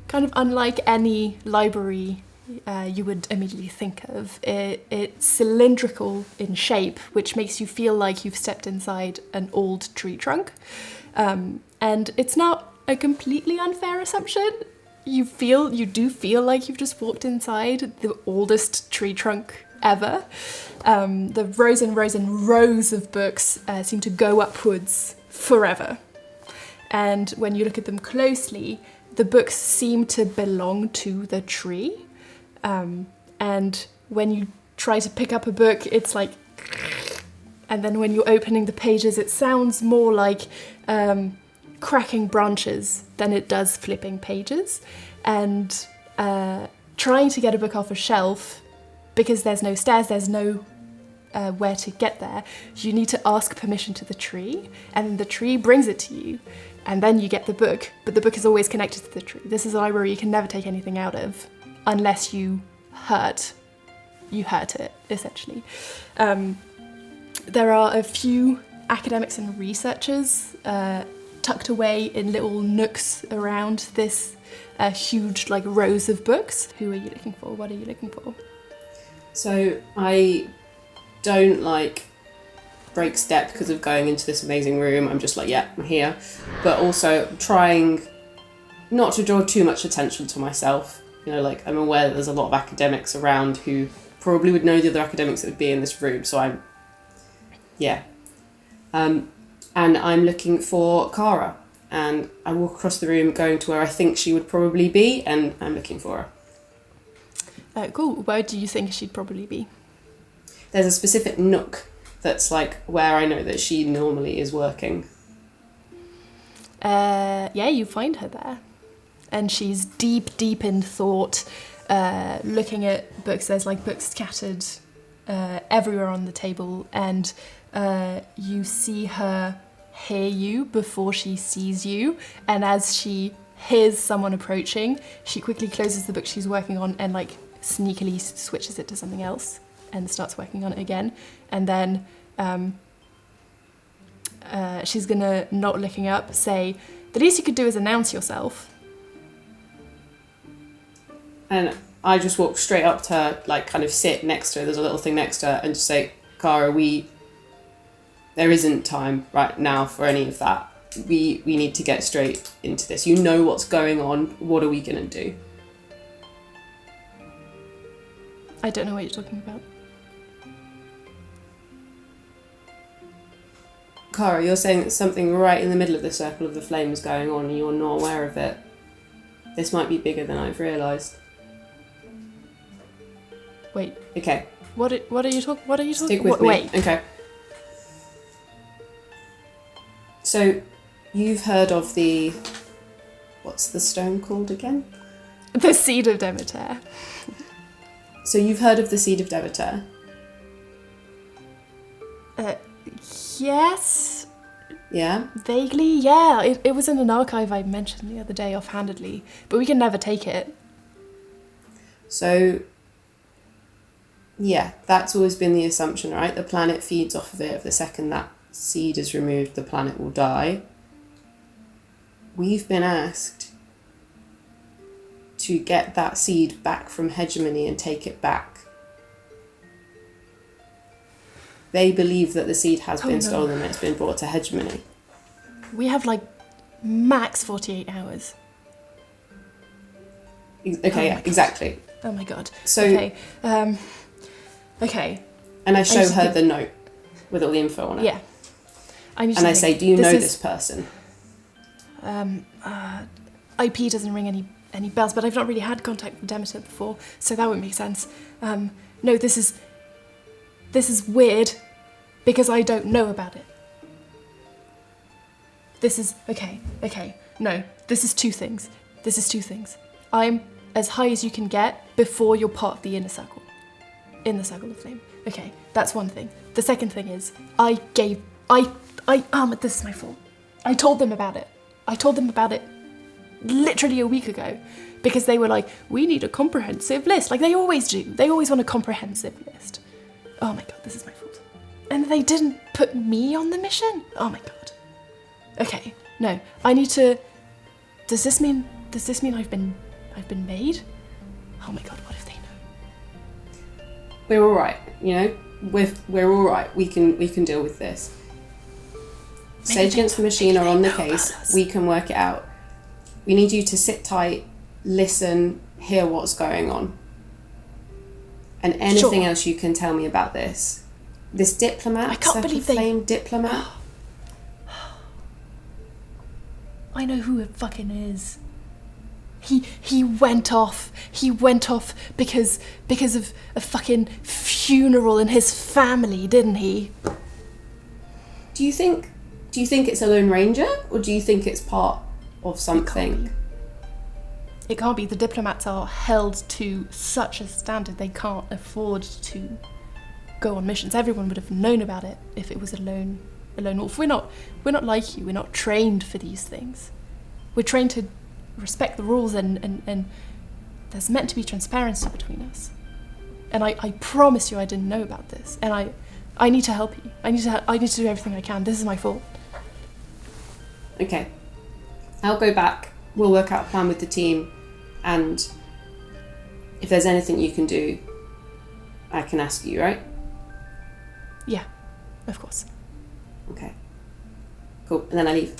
kind of unlike any library you would immediately think of. It's cylindrical in shape, which makes you feel like you've stepped inside an old tree trunk. And it's not a completely unfair assumption. You do feel like you've just walked inside the oldest tree trunk ever. The rows and rows and rows of books seem to go upwards forever. And when you look at them closely, the books seem to belong to the tree. And when you try to pick up a book, it's like, and then when you're opening the pages, it sounds more like cracking branches than it does flipping pages. And trying to get a book off a shelf, because there's no stairs, there's no where to get there, you need to ask permission to the tree, and then the tree brings it to you, and then you get the book, but the book is always connected to the tree. This is a library you can never take anything out of unless you hurt it, essentially. There are a few academics and researchers tucked away in little nooks around this huge like rows of books. Who are you looking for? What are you looking for? So I don't like break step because of going into this amazing room. I'm just like, yeah, I'm here. But also trying not to draw too much attention to myself. You know, like I'm aware that there's a lot of academics around who probably would know the other academics that would be in this room. So I'm, yeah. And I'm looking for Cara. And I walk across the room going to where I think she would probably be, and I'm looking for her. Cool. Where do you think she'd probably be? There's a specific nook that's like where I know that she normally is working. Yeah, you find her there. And she's deep in thought, looking at books. There's like books scattered everywhere on the table, and you see her hear you before she sees you, and as she hears someone approaching, she quickly closes the book she's working on and like sneakily switches it to something else and starts working on it again. And then she's gonna, not looking up, say, the least you could do is announce yourself. And I just walk straight up to her, like kind of sit next to her, there's a little thing next to her, and just say, Cara, there isn't time right now for any of that. We need to get straight into this. You know what's going on. What are we going to do? I don't know what you're talking about. Cara, you're saying that something right in the middle of the circle of the flame is going on and you're not aware of it. This might be bigger than I've realised. Wait. Okay. What are you talking? Stick with me. Wait. Okay. So, you've heard of what's the stone called again? The Seed of Demeter. So you've heard of the Seed of Demeter? Yes. Yeah? Vaguely, yeah. It was in an archive I mentioned the other day offhandedly, but we can never take it. So, yeah, that's always been the assumption, right? The planet feeds off of it. If the second that seed is removed, the planet will die. We've been asked to get that seed back from Hegemone and take it back. They believe that the seed has been stolen and it's been brought to Hegemone. We have like max 48 hours. Okay, yeah, exactly. Oh my god. So, okay. Okay. And I show her the note with all the info on it. Yeah. And I say, do you know this person? IP doesn't ring any bells, but I've not really had contact with Demeter before, so that would make sense. No, this is weird because I don't know about it. This is okay. No, this is two things. I'm as high as you can get before you're part of the inner circle. In the circle of flame. Okay, that's one thing. The second thing is, this is my fault. I told them about it literally a week ago because they were like, we need a comprehensive list. Like they always do. They always want a comprehensive list. Oh my god, this is my fault. And they didn't put me on the mission? Oh my god. Okay, no, I need to... Does this mean I've been made? Oh my god, what if they know? We're all right, you know. We're all right. We can deal with this. Sage Against the Machine are on the case. We can work it out. We need you to sit tight, listen, hear what's going on, and anything else you can tell me about this. This diplomat, I can't believe flame diplomat. I know who it fucking is. He went off. He went off because of a fucking funeral in his family, didn't he? Do you think it's a Lone Ranger, or do you think it's part of something? It can't be. The diplomats are held to such a standard they can't afford to go on missions. Everyone would have known about it if it was a lone wolf. We're not like you. We're not trained for these things. We're trained to respect the rules and there's meant to be transparency between us. And I promise you I didn't know about this. And I need to help you. I need to do everything I can. This is my fault. Okay, I'll go back. We'll work out a plan with the team, and if there's anything you can do, I can ask you, right? Yeah, of course. Okay. Cool. And then I leave.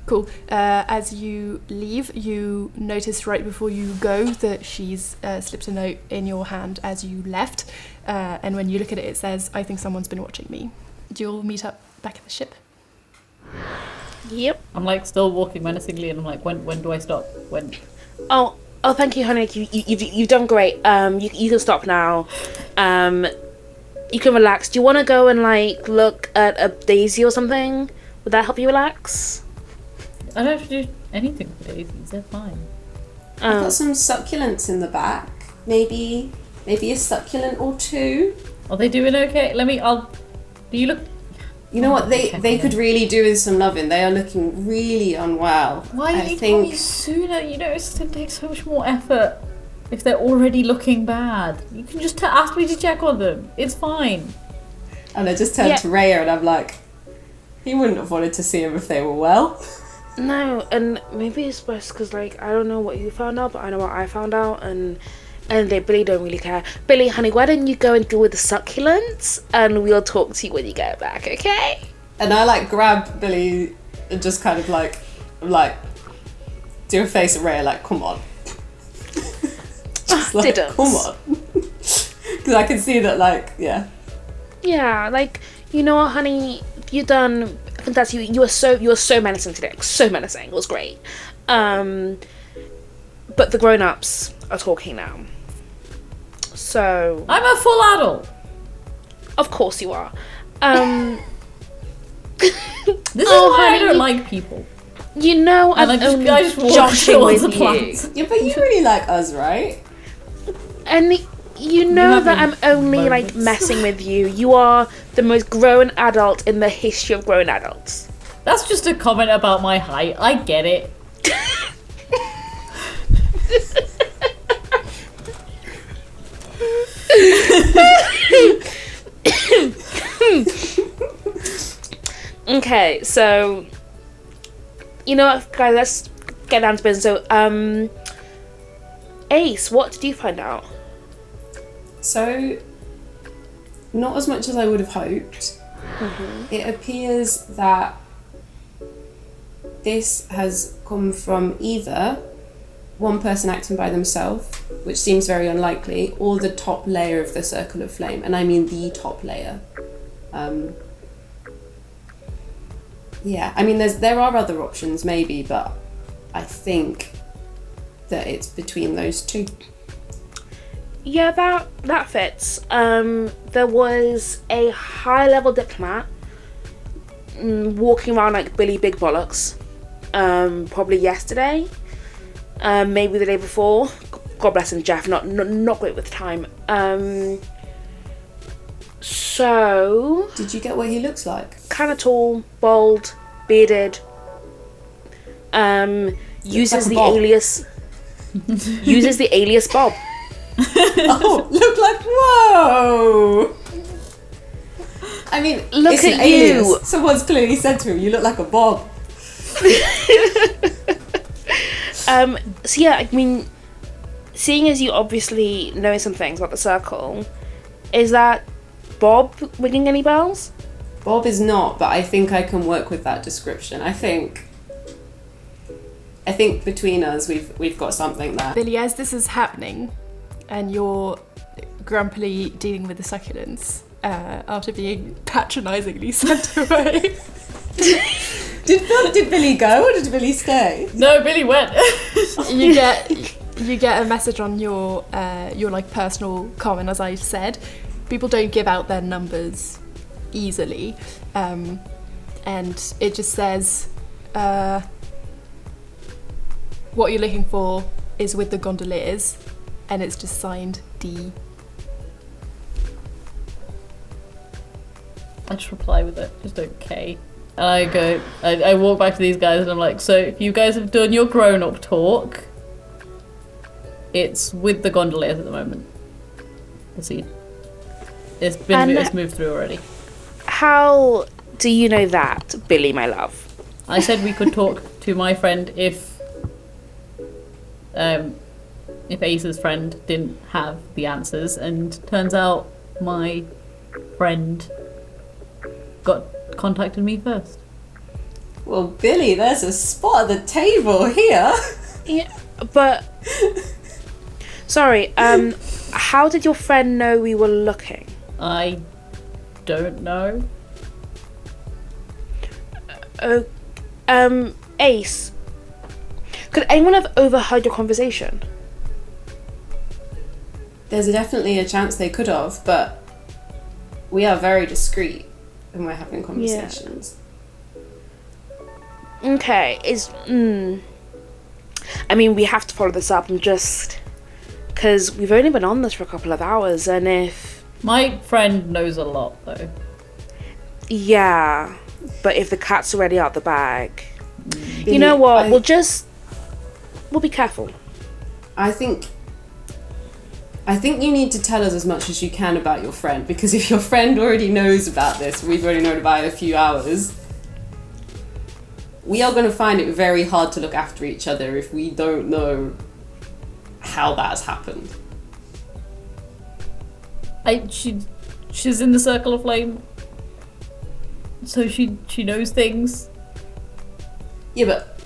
Cool. As you leave, you notice right before you go that she's slipped a note in your hand as you left. And when you look at it, it says, "I think someone's been watching me. Do you all meet up back at the ship?" Yep. I'm like still walking menacingly, and I'm like, when do I stop? When? Oh, thank you, honey. You've done great. You can stop now. You can relax. Do you want to go and like look at a daisy or something? Would that help you relax? I don't have to do anything for daisies. They're fine. I've got some succulents in the back. Maybe a succulent or two. Are they doing okay? Do you look? You know what? They could really do with some loving. They are looking really unwell. Why didn't you tell me sooner? You know, it's going to take so much more effort if they're already looking bad. You can just ask me to check on them. It's fine. And I just turned to Rhea and I'm like, he wouldn't have wanted to see them if they were well. No, and maybe it's best because like I don't know what you found out, but I know what I found out, and they Billy don't really care. Billy, honey, why don't you go and deal with the succulents, and we'll talk to you when you get back, okay? And I like grab Billy and just kind of like do a face at Rhea like, come on. Just like, Didn't. come on. Because I can see that yeah, like, you know what, honey, you done fantastic. You were so menacing today, so menacing. It was great. But the grown-ups are talking now. So I'm a full adult. Of course you are. This is why I don't like people. You know, I'm only joshing with you. Yeah, but you really like us, right? And you know that I'm only like messing with you. You are the most grown adult in the history of grown adults. That's just a comment about my height. I get it. Okay, so you know what, guys, let's get down to business. So, Ace, what did you find out? So, not as much as I would have hoped. Mm-hmm. It appears that this has come from either one person acting by themselves, which seems very unlikely, or the top layer of the Circle of Flame, and I mean the top layer. Yeah, I mean there are other options maybe, but I think that it's between those two. Yeah, that fits. There was a high-level diplomat walking around like Billy Big Bollocks, probably yesterday, maybe the day before. God bless him, Jeff. Not great with time. So did you get what he looks like? Kind of tall, bald, bearded. Uses like the alias. Uses the alias Bob. Oh, look like whoa! I mean, look it's at an alias. you. Someone's clearly said to him, "You look like a Bob." So yeah, I mean, seeing as you obviously know some things about the Circle, is that Bob ringing any bells? Bob is not, but I think I can work with that description. I think between us, we've got something there. Billy, as this is happening, and you're grumpily dealing with the succulents after being patronisingly sent away. Did Billy go or did Billy stay? No, Billy went. you get a message on your like personal comm, as I said. People don't give out their numbers easily, and it just says what you're looking for is with the gondoliers, and it's just signed D. I just reply with it, just okay. And I walk back to these guys and I'm like, so if you guys have done your grown-up talk, it's with the gondoliers at the moment. See, it's moved through already. How do you know that, Billy, my love? I said we could talk to my friend if Ace's friend didn't have the answers, and turns out my friend contacted me first. Well, Billy, there's a spot at the table here. Yeah, but sorry. How did your friend know we were looking? I don't know. Oh, Ace. Could anyone have overheard your conversation? There's definitely a chance they could have, but we are very discreet when we're having conversations. Okay, I mean, we have to follow this up, and just because we've only been on this for a couple of hours, and if My friend knows a lot, though. yeah, but if the cat's already out the bag, you know what? We'll be careful. I think you need to tell us as much as you can about your friend, because if your friend already knows about this, we've already known about it a few hours, we are going to find it very hard to look after each other if we don't know how that has happened. She's in the Circle of Flame, so she knows things. Yeah, but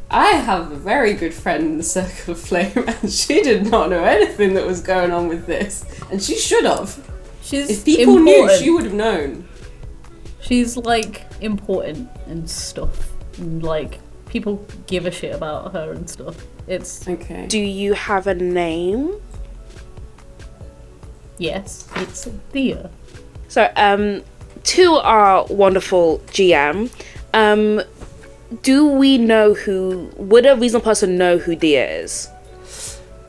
I have a very good friend in the Circle of Flame, and she did not know anything that was going on with this, and she should have. If people knew, she would have known. She's like important and stuff, and like people give a shit about her and stuff. It's okay. Do you have a name? Yes, it's Thea. So, to our wonderful GM, would a reasonable person know who Dia is?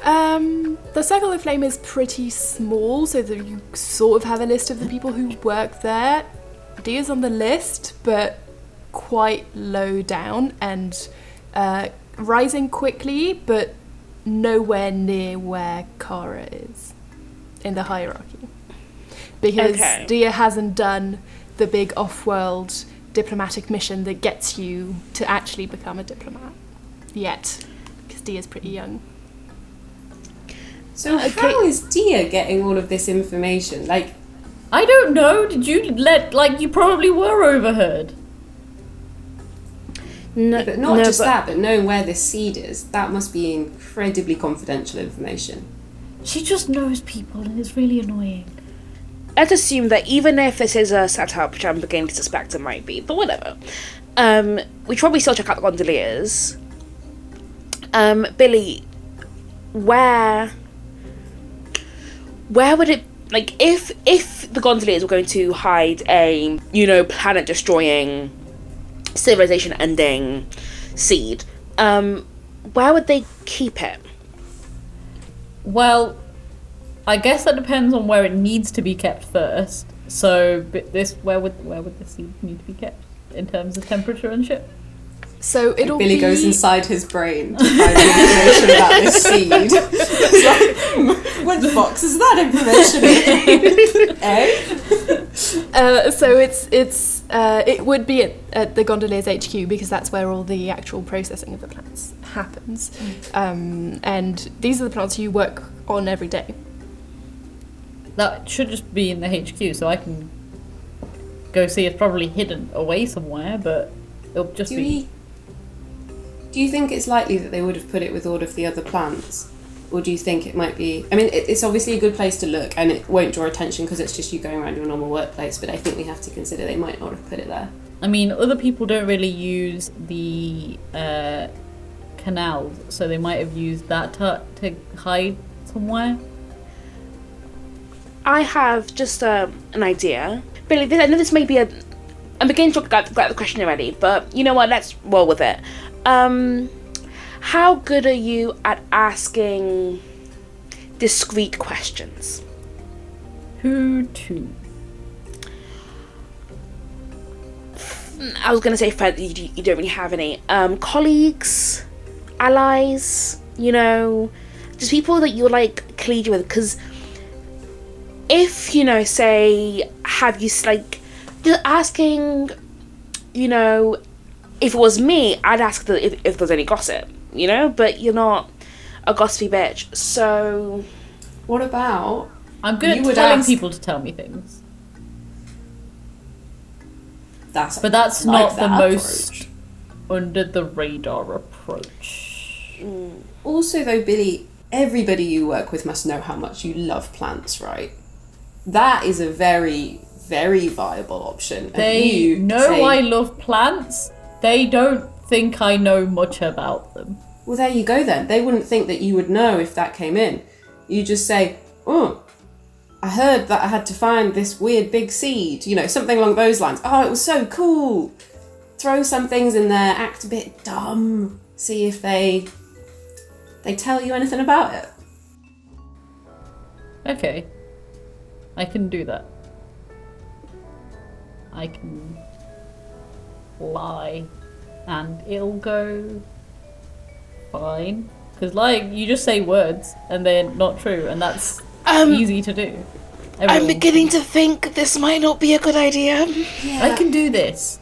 The Circle of Flame is pretty small, so that you sort of have a list of the people who work there. Dia's on the list, but quite low down and rising quickly, but nowhere near where Kara is in the hierarchy. Because Dia hasn't done the big off-world diplomatic mission that gets you to actually become a diplomat yet, because Dia's pretty young. So how is Dia getting all of this information? Like, I don't know. Did you you probably were overheard? No, but not just that, but knowing where this seed is, that must be incredibly confidential information. She just knows people, and it's really annoying. Let's assume that even if this is a setup, which I'm beginning to suspect it might be, but whatever, we should probably still check out the gondoliers. Billy, where would it, like, if the gondoliers were going to hide a, planet-destroying, civilization-ending seed, where would they keep it? Well, I guess that depends on where it needs to be kept first. So, where would the seed need to be kept in terms of temperature and shit? So it'll Billy goes inside his brain to find information about this seed. It's like, which box is that information in? So it would be at the Gondoliers HQ, because that's where all the actual processing of the plants happens. And these are the plants you work on every day. That should just be in the HQ, so I can go see. It's probably hidden away somewhere, but it'll just be... Do you think it's likely that they would have put it with all of the other plants? Or do you think it might be... I mean, it's obviously a good place to look, and it won't draw attention because it's just you going around your normal workplace, but I think we have to consider they might not have put it there. I mean, other people don't really use the canals, so they might have used that to hide somewhere. I have just an idea. Billy, I know this may be I'm beginning to get the question already, but you know what? Let's roll with it. How good are you at asking discreet questions? Who to? I was going to say, Fred, you don't really have any. Colleagues, allies, just people that you're like collegiate with, because if, say, have you, like, just asking, if it was me, I'd ask if there's any gossip, you know? But you're not a gossipy bitch, so... What about... I'm good You at would telling ask- people to tell me things. But that's like not the that most approach. under the radar approach. Also, though, Billy, everybody you work with must know how much you love plants, right? That is a very, very viable option. And They you know say, I love plants. They don't think I know much about them. Well, there you go then. They wouldn't think that you would know if that came in. You just say, oh, I heard that I had to find this weird big seed. You know, something along those lines. Oh, it was so cool. Throw some things in there, act a bit dumb. See if they tell you anything about it. Okay. I can do that. I can lie and it'll go fine. Because you just say words and they're not true, and that's easy to do. I'm beginning to think this might not be a good idea. I can do this.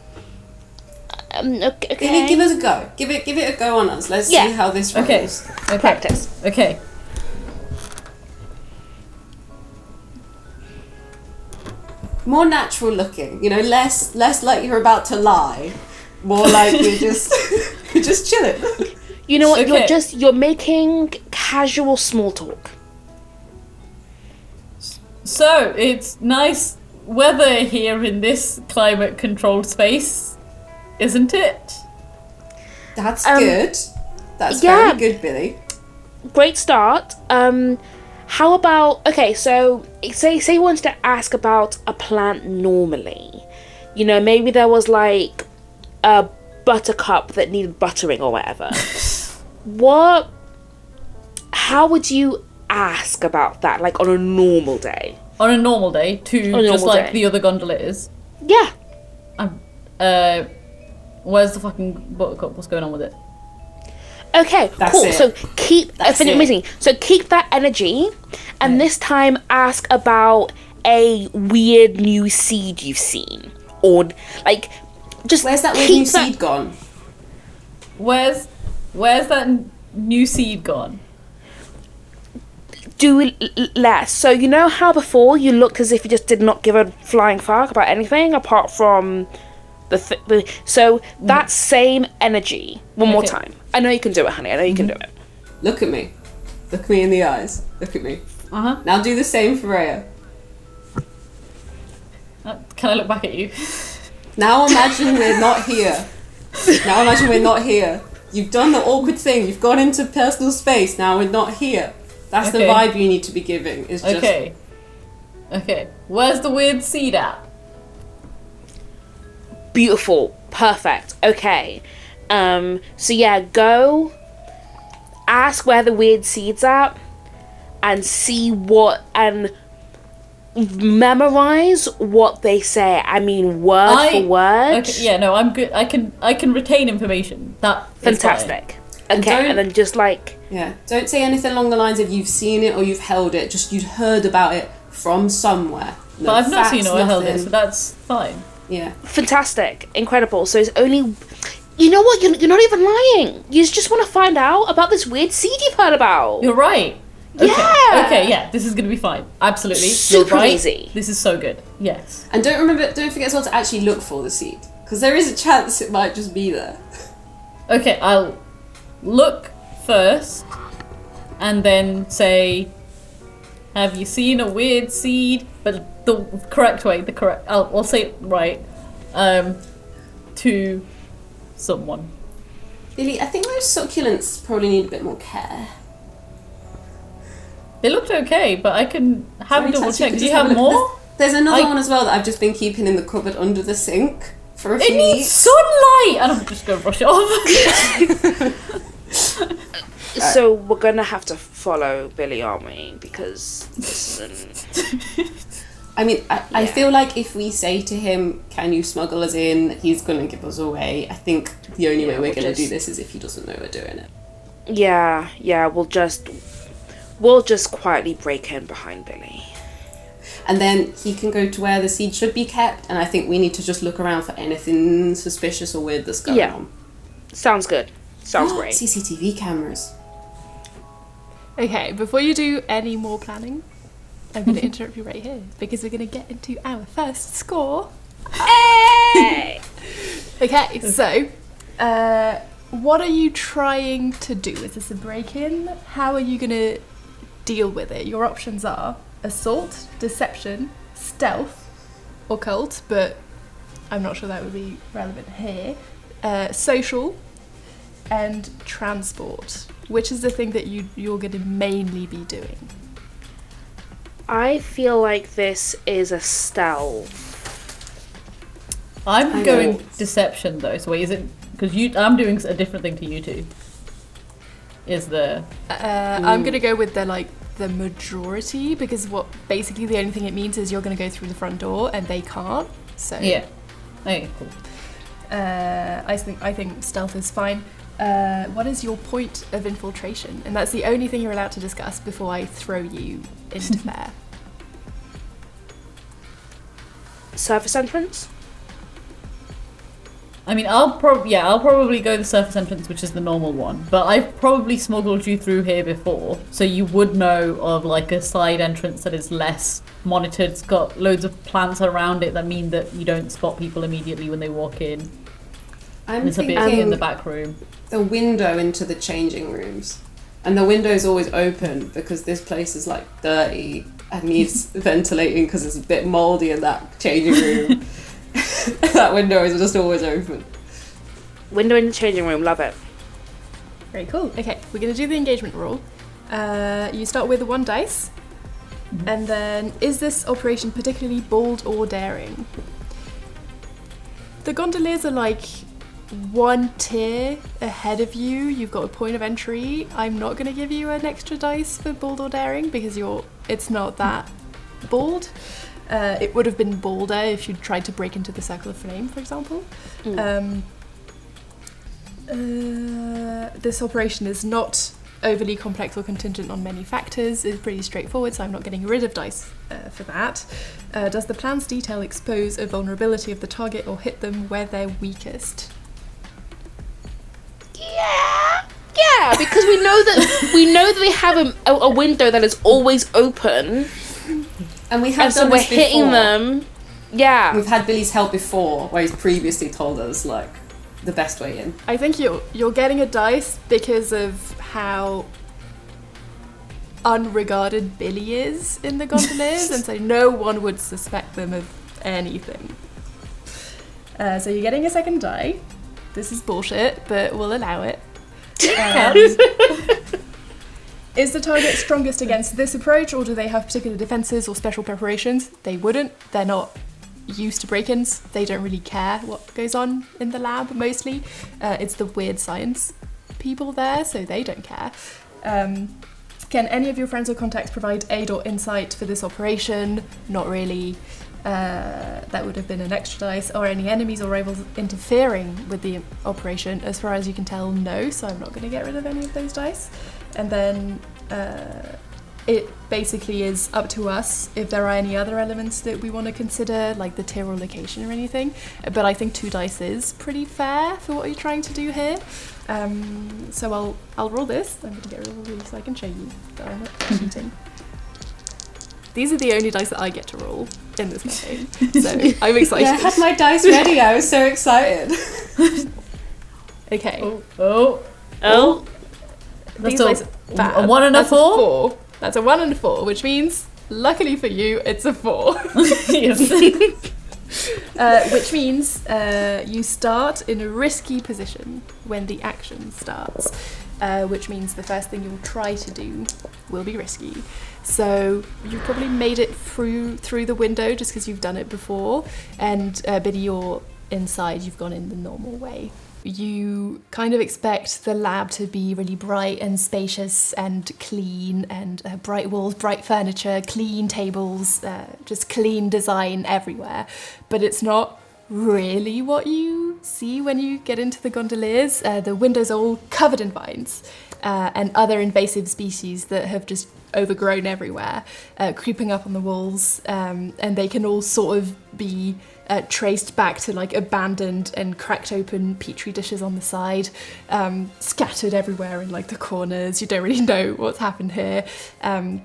Okay. Billy, give us a go. Give it a go on us. Let's see how this rolls. Okay. Practice. Okay. More natural looking, you know, less like you're about to lie. More like you're just you're just chilling. You know what? Okay. You're making casual small talk. So, it's nice weather here in this climate-controlled space, isn't it? That's good. That's yeah. very good, Billy. Great start. How about, okay, so say you wanted to ask about a plant normally. You know, maybe there was like a buttercup that needed buttering or whatever. How would you ask about that, like on a normal day? On a normal day, just like day. the other gondoliers. Yeah. Where's the fucking buttercup? What's going on with it? Okay, That's cool. it. So keep amazing. So keep that energy, and this time ask about a weird new seed you've seen, or like just Where's that weird keep new seed gone? Where's that new seed gone? Do less. So you know how before you looked as if you just did not give a flying fuck about anything apart from so that same energy one more Okay. time. I know you can do it, honey. I know you can do it. Look at me. Look me in the eyes. Look at me. Uh-huh. Now do the same for Rhea. Can I look back at you? Now imagine we're not here. Now imagine we're not here. You've done the awkward thing. You've gone into personal space. Now we're not here. That's the Okay. vibe you need to be giving. Is just Okay. Where's the weird seed at? Beautiful. Perfect. Okay. So yeah, go ask where the weird seed's at and see and memorize what they say. I mean, word for word. Okay, yeah, no, I'm good. I can retain information. That is Fantastic. And Okay, don't- and then just like Yeah. Don't say anything along the lines of you've seen it or you've held it. Just you'd heard about it from somewhere. fine. No But I've not facts, seen it or held it, nothing. so that's fine. Yeah. fantastic, incredible. So it's only, you know what? You're not even lying. You just want to find out about this weird seed you've heard about. You're right. Okay. Yeah. Okay, yeah, this is gonna be fine. Absolutely. Super You're right. easy. This is so good. Yes. And don't forget as well to actually look for the seed. Because there is a chance it might just be there. Okay, I'll look first and then say, have you seen a weird seed? But the correct way, I'll say it right, to someone. Billy, I think those succulents probably need a bit more care. They looked okay, but I can have a Any double chance check. could Do you just have a look? more? There's another I- one as well that I've just been keeping in the cupboard under the sink for a few It needs weeks. sunlight! And I'm just gonna brush it off. So we're gonna have to follow Billy, aren't we? Because listen, I mean, I Yeah. feel like if we say to him, can you smuggle us in, he's going to give us away. I think the only way we're we'll going to do just- this is if he doesn't know we're doing it. yeah, we'll just quietly break in behind Billy. and then he can go to where the seed should be kept, and I think we need to just look around for anything suspicious or weird that's going on. Sounds good. Sounds great. CCTV cameras. Okay, before you do any more planning, I'm going to interrupt you right here because we're going to get into our first score. Hey! Okay, so what are you trying to do? Is this a break-in? How are you going to deal with it? Your options are assault, deception, stealth, occult, but I'm not sure that would be relevant here, social, and transport. Which is the thing that you're going to mainly be doing? I feel like this is a stealth. I'm going deception though. So wait, is it because I'm doing a different thing to you two? Is the I'm going to go with the majority, because basically the only thing it means is you're going to go through the front door and they can't. So yeah. Okay, cool. I think stealth is fine. What is your point of infiltration? And that's the only thing you're allowed to discuss before I throw you into there. Surface entrance? I mean, I'll probably go the surface entrance, which is the normal one. But I've probably smuggled you through here before, so you would know of like a side entrance that is less monitored. It's got loads of plants around it that mean that you don't spot people immediately when they walk in. It's a bit in the back room. The window into the changing rooms, and the window's always open because this place is like dirty and needs ventilating because it's a bit mouldy in that changing room. That window is just always open. Window in the changing room, love it. Very cool. Okay, we're going to do the engagement roll. You start with 1 dice, and then is this operation particularly bold or daring? The gondoliers are like 1 tier ahead of you. You've got a point of entry. I'm not going to give you an extra dice for bold or daring because it's not that bold. It would have been bolder if you'd tried to break into the circle of flame, for example. This operation is not overly complex or contingent on many factors. It's pretty straightforward, so I'm not getting rid of dice for that. Does the plan's detail expose a vulnerability of the target or hit them where they're weakest? Yeah, because we know that they have a window that is always open. And we have and so we're hitting them. Yeah. We've had Billy's help before, where he's previously told us, like, the best way in. I think you're getting a dice because of how unregarded Billy is in the gondoliers, and so no one would suspect them of anything. So you're getting a second die. This is bullshit, but we'll allow it. Is the target strongest against this approach, or do they have particular defenses or special preparations? They wouldn't. They're not used to break-ins. They don't really care what goes on in the lab, mostly. It's the weird science people there, so they don't care. Can any of your friends or contacts provide aid or insight for this operation? Not really. That would have been an extra dice. Or any enemies or rivals interfering with the operation? As far as you can tell, no, so I'm not going to get rid of any of those dice. And then it basically is up to us if there are any other elements that we want to consider, like the tier or location or anything. But I think 2 dice is pretty fair for what you're trying to do here. So I'll roll this. I'm going to get rid of these so I can show you that I'm not cheating. These are the only dice that I get to roll in this campaign, so I'm excited. Yeah, I had my dice ready. I was so excited. Okay. Oh. These dice are bad. A 1 and a 4? That's a 1 and a 4, which means, luckily for you, it's a 4. Which means you start in a risky position when the action starts, which means the first thing you'll try to do will be risky. So you probably made it through the window just because you've done it before, and Biddy, you're inside, you've gone in the normal way. You kind of expect the lab to be really bright and spacious and clean, and bright walls, bright furniture, clean tables, just clean design everywhere. But it's not really what you see when you get into the gondoliers. The windows are all covered in vines. and other invasive species that have just overgrown everywhere, creeping up on the walls, and they can all sort of be traced back to like abandoned and cracked open petri dishes on the side, scattered everywhere in like the corners. You don't really know what's happened here, and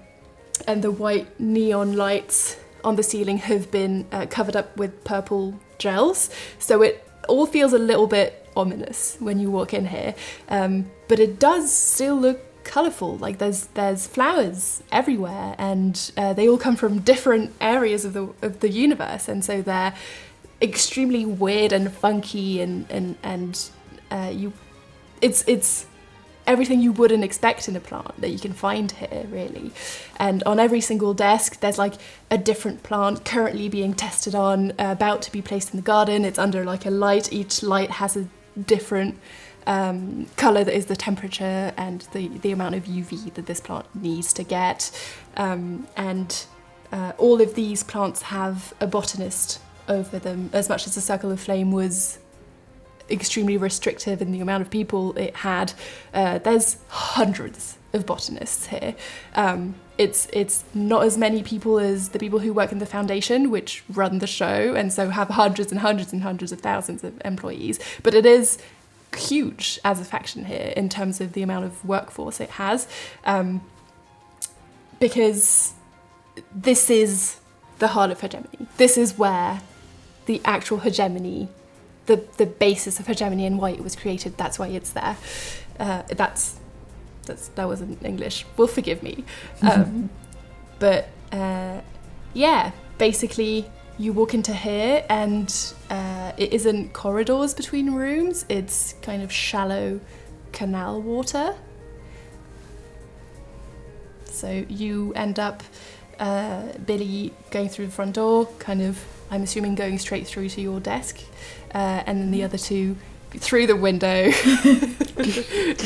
the white neon lights on the ceiling have been covered up with purple gels, so it all feels a little bit ominous when you walk in here, but it does still look colourful. Like there's flowers everywhere, and they all come from different areas of the universe, and so they're extremely weird and funky, and it's everything you wouldn't expect in a plant that you can find here, really. And on every single desk there's like a different plant currently being tested on, about to be placed in the garden. It's under like a light. Each light has a different colour that is the temperature and the amount of UV that this plant needs to get, and all of these plants have a botanist over them. As much as the Circle of Flame was extremely restrictive in the amount of people it had, there's hundreds of botanists here. It's not as many people as the people who work in the foundation, which run the show and so have hundreds and hundreds and hundreds of thousands of employees, but it is huge as a faction here in terms of the amount of workforce it has, because this is the heart of hegemony. This is where the actual hegemony, the basis of hegemony and why it was created, that's why it's there. That wasn't English, well, forgive me. But yeah, basically you walk into here and it isn't corridors between rooms, it's kind of shallow canal water. So you end up, Billy, going through the front door, kind of, I'm assuming, going straight through to your desk, and then the other two through the window,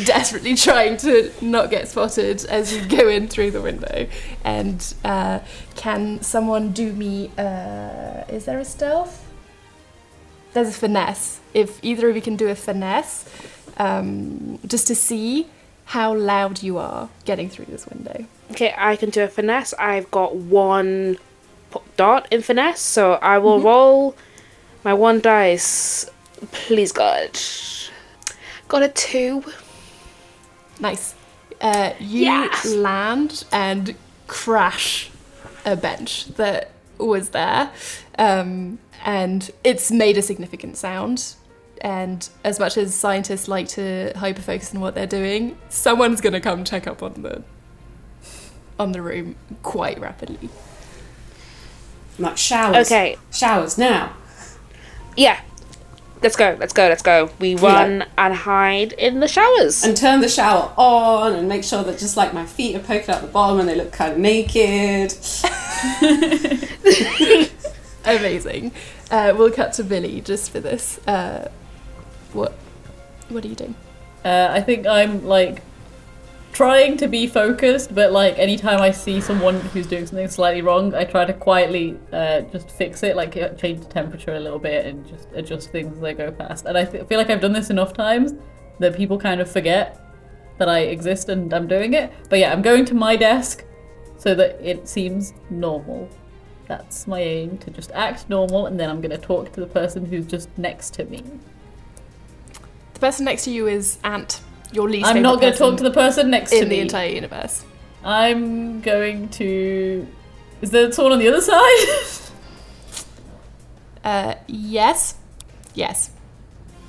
desperately trying to not get spotted as you go in through the window. And can someone do me, is there a stealth? There's a finesse. If either of you can do a finesse, just to see how loud you are getting through this window. Okay, I can do a finesse. I've got one dot in finesse, so I will roll my one dice. Please, God. Got a 2. Nice. You land and crash a bench that was there, and it's made a significant sound. And as much as scientists like to hyper-focus on what they're doing, someone's going to come check up on the room quite rapidly. Like showers. Okay. Showers now. Yeah. Let's go. We run and hide in the showers. And turn the shower on and make sure that just like my feet are poking out the bottom and they look kind of naked. Amazing. We'll cut to Billy just for this. What are you doing? I think I'm like trying to be focused, but like anytime I see someone who's doing something slightly wrong, I try to quietly just fix it, like change the temperature a little bit and just adjust things as I go past. And I feel like I've done this enough times that people kind of forget that I exist and I'm doing it. But yeah, I'm going to my desk so that it seems normal. That's my aim, to just act normal, and then I'm going to talk to the person who's just next to me. The person next to you is Ant. Your least I'm favorite not going to person talk to the person next to me. in the entire universe. I'm going to... Is there someone on the other side? Yes. Okay.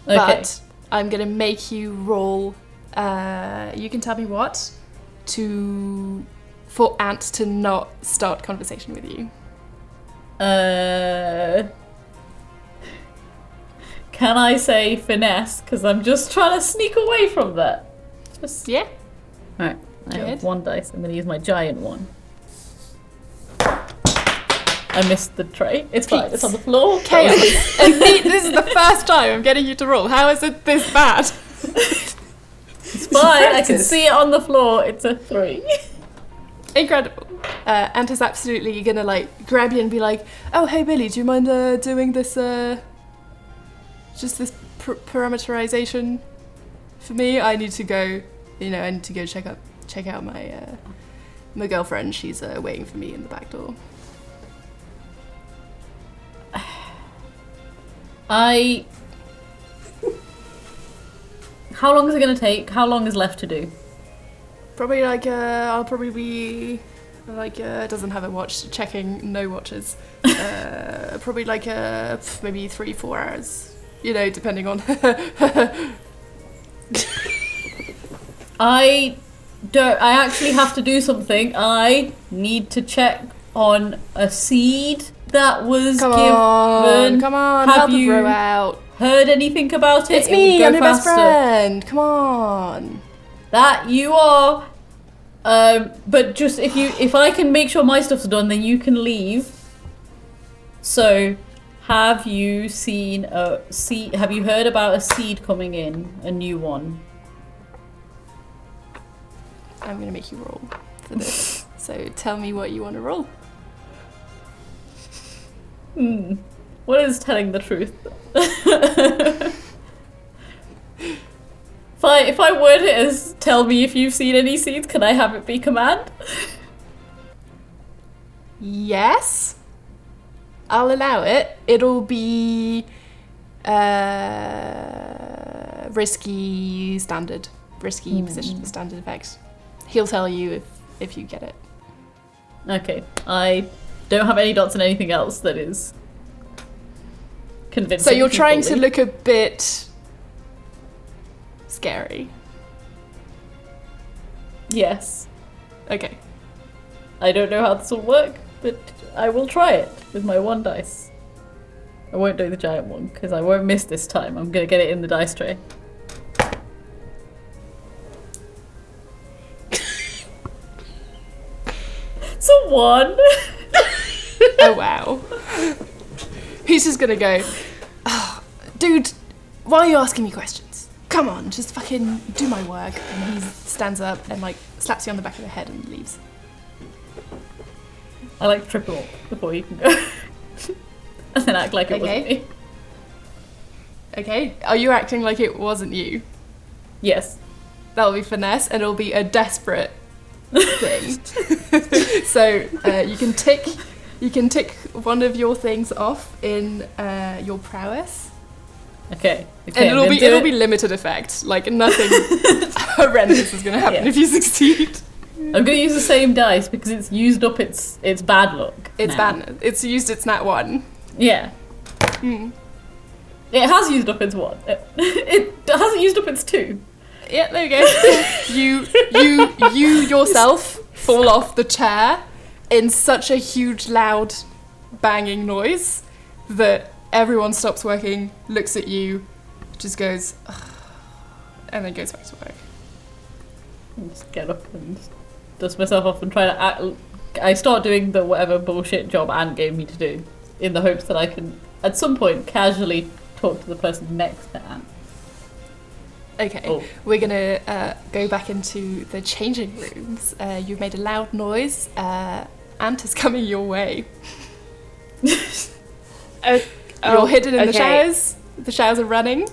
But I'm going to make you roll, you can tell me what, for Ant to not start conversation with you. Can I say finesse? Because I'm just trying to sneak away from that. Yeah. Alright, I have one dice. I'm going to use my giant one. I missed the tray. It's fine. It's on the floor. Chaos. And this is the first time I'm getting you to roll. How is it this bad? It's fine. I can see it on the floor. It's a 3. Incredible. Ant is absolutely gonna like grab you and be like, "Oh, hey Billy, do you mind doing this just this parameterization for me? I need to go I need to go check out my girlfriend. She's waiting for me in the back door. How long is it going to take? How long is left to do? Probably I'll probably be it doesn't have a watch, checking no watches. Probably maybe 3-4 hours, depending on. I actually have to do something. I need to check on a seed that was given. Come on, help a bro out. Heard anything about it? It's me, I'm your best friend. Come on. That you are. But just if I can make sure my stuff's done, then you can leave. So, have you seen a seed? Have you heard about a seed coming in, a new one? I'm gonna make you roll for this. So tell me what you want to roll. What is telling the truth? If I word it as tell me if you've seen any seeds, can I have it be command? Yes. I'll allow it. It'll be risky position for standard effects. He'll tell you if you get it. Okay. I don't have any dots in anything else that is convincing. So you're trying to fully. look a bit scary. Yes. Okay. I don't know how this will work, but I will try it with my 1 dice. I won't do the giant one, because I won't miss this time. I'm going to get it in the dice tray. It's a 1. Oh wow. He's just gonna go, oh, dude, why are you asking me questions? Come on, just fucking do my work. And he stands up and slaps you on the back of the head and leaves. I trip him up before you can go. And then act like it wasn't me. Okay, are you acting like it wasn't you? Yes. That'll be finesse, and it'll be a desperate thing. So you can tick one of your things off in your prowess. Okay. And it'll be limited effect. Nothing horrendous is gonna happen if you succeed. I'm gonna use the same dice because it's used up its bad luck. It's now. bad. It's used its nat 1. Yeah. It has used up its 1. It hasn't used up its 2. Yeah, there you go. you yourself fall off the chair in such a huge, loud, banging noise that everyone stops working, looks at you, just goes, ugh, and then goes back to work. Just get up and dust myself off and try to act. I start doing the whatever bullshit job Ant gave me to do, in the hopes that I can, at some point, casually talk to the person next to Ant. Okay, We're gonna go back into the changing rooms. You've made a loud noise. Ant is coming your way. You're hidden in the showers. The showers are running.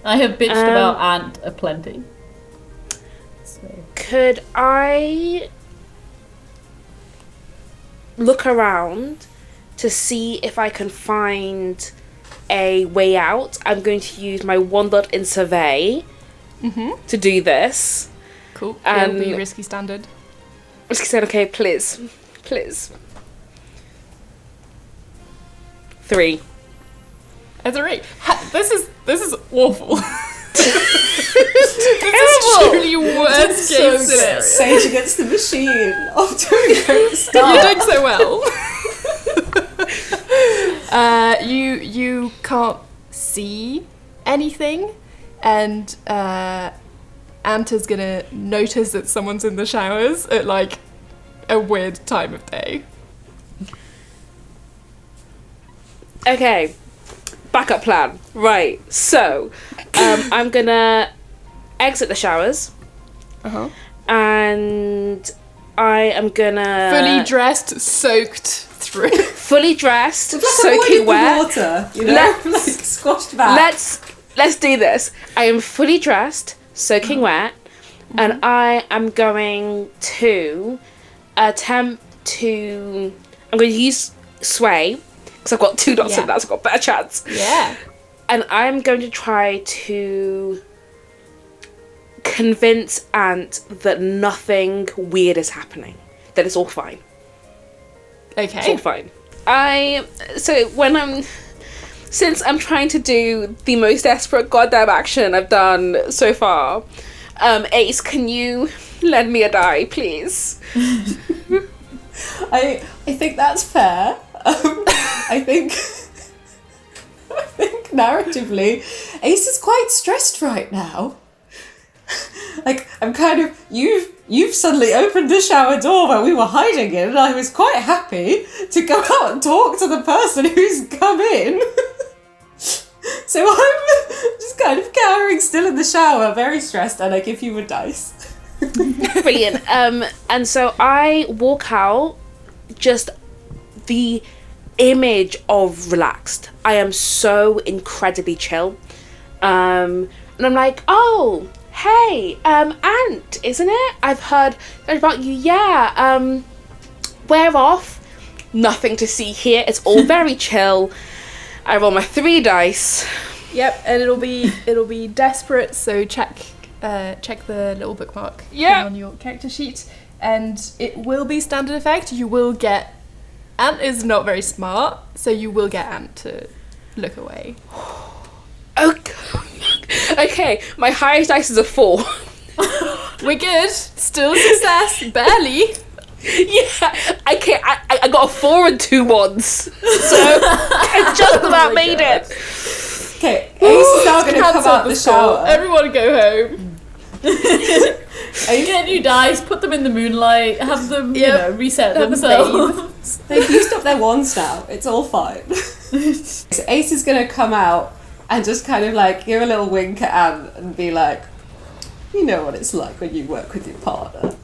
I have bitched about Ant aplenty. So. Could I look around to see if I can find a way out? I'm going to use my 1 dot in survey to do this. Cool. It'll be risky standard. Risky standard, okay, please. 3. As a rate, this is awful. This is truly worst case scenario. Sage against the machine. Oh, doing great stuff. You're doing so well. You can't see anything, and Ant is gonna notice that someone's in the showers at a weird time of day. Okay, backup plan. Right, so I'm gonna exit the showers, and I am gonna fully dressed, soaked through. Fully dressed, soaking soaking wet. Water, squashed back. Let's do this. I am fully dressed, soaking wet, and I am going to attempt to... I'm going to use sway, because I've got 2 dots in that, so I've got a better chance. Yeah. And I'm going to try to convince Ant that nothing weird is happening. That it's all fine. Okay. It's all fine. Since I'm trying to do the most desperate goddamn action I've done so far, Ace, can you lend me a die, please? I think that's fair. I think narratively, Ace is quite stressed right now. Like, I'm kind of... You've suddenly opened the shower door where we were hiding in, and I was quite happy to go out and talk to the person who's come in. So I'm just kind of cowering still in the shower, very stressed, and I give you a dice. Brilliant. And so I walk out, just the image of relaxed. I am so incredibly chill. And I'm like, oh, hey, Ant, isn't it? I've heard about you. Yeah, we're off. Nothing to see here. It's all very chill. I roll my 3 dice. Yep, and it'll be desperate, so check the little bookmark on your character sheet, and it will be standard effect. You will get... Ant is not very smart, so you will get Ant to look away. Okay, my highest dice is a 4. We're good. Still success, barely. Yeah, I got a 4 and 2 ones, so I just about made it. Okay, Ace is now going to come out the shower. Everyone go home. Get new dice, put them in the moonlight, have them, reset themselves. They've used up their wands now. It's all fine. So Ace is going to come out and just kind of like give a little wink at Ant and be like, you know what it's like when you work with your partner.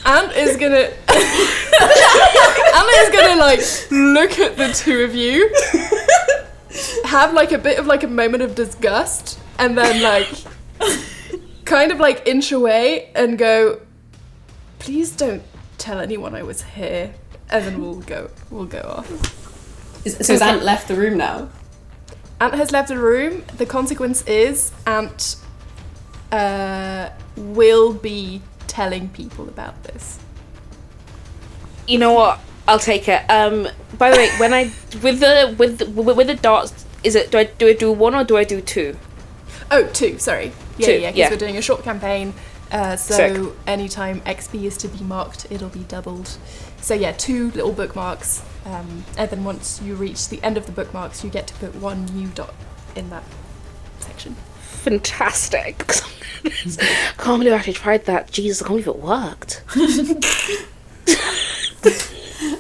Ant is gonna like look at the two of you, have like a bit of like a moment of disgust, and then like kind of like inch away and go, please don't tell anyone I was here, and then we'll go off. So has Ant left the room now? Ant has left the room. The consequence is Ant will be telling people about this. You know what? I'll take it. By the way, when I with the dots, is it do I do 1 or do I do 2? Oh, 2. Sorry. Yeah, 2, because we're doing a short campaign. So Sick. anytime XP is to be marked, it'll be doubled. So yeah, 2 little bookmarks. And then once you reach the end of the bookmarks, you get to put 1 new dot in that section. Fantastic. Can't believe I actually tried that. Jesus, I can't believe it worked.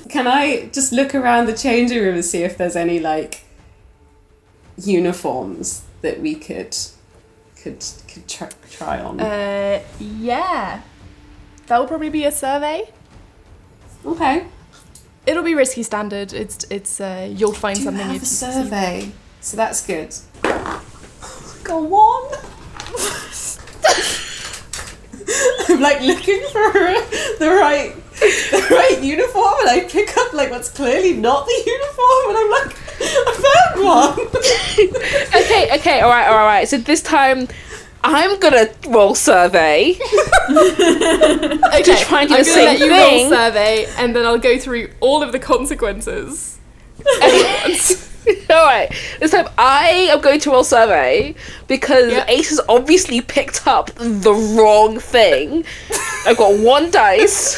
Can I just look around the changing room and see if there's any like uniforms that we could try on? Yeah. That will probably be a survey. Okay. It'll be risky standard. It's you'll find something have you've a survey, so that's good. Go on. I'm like looking for the right uniform, and I pick up like what's clearly not the uniform, and I'm like, I found one. Okay, all right. So this time, I'm gonna roll survey. Okay, to try and do the same let you thing. roll survey, and then I'll go through all of the consequences at once. Alright, this time I am going to roll survey because Ace has obviously picked up the wrong thing. I've got 1 dice.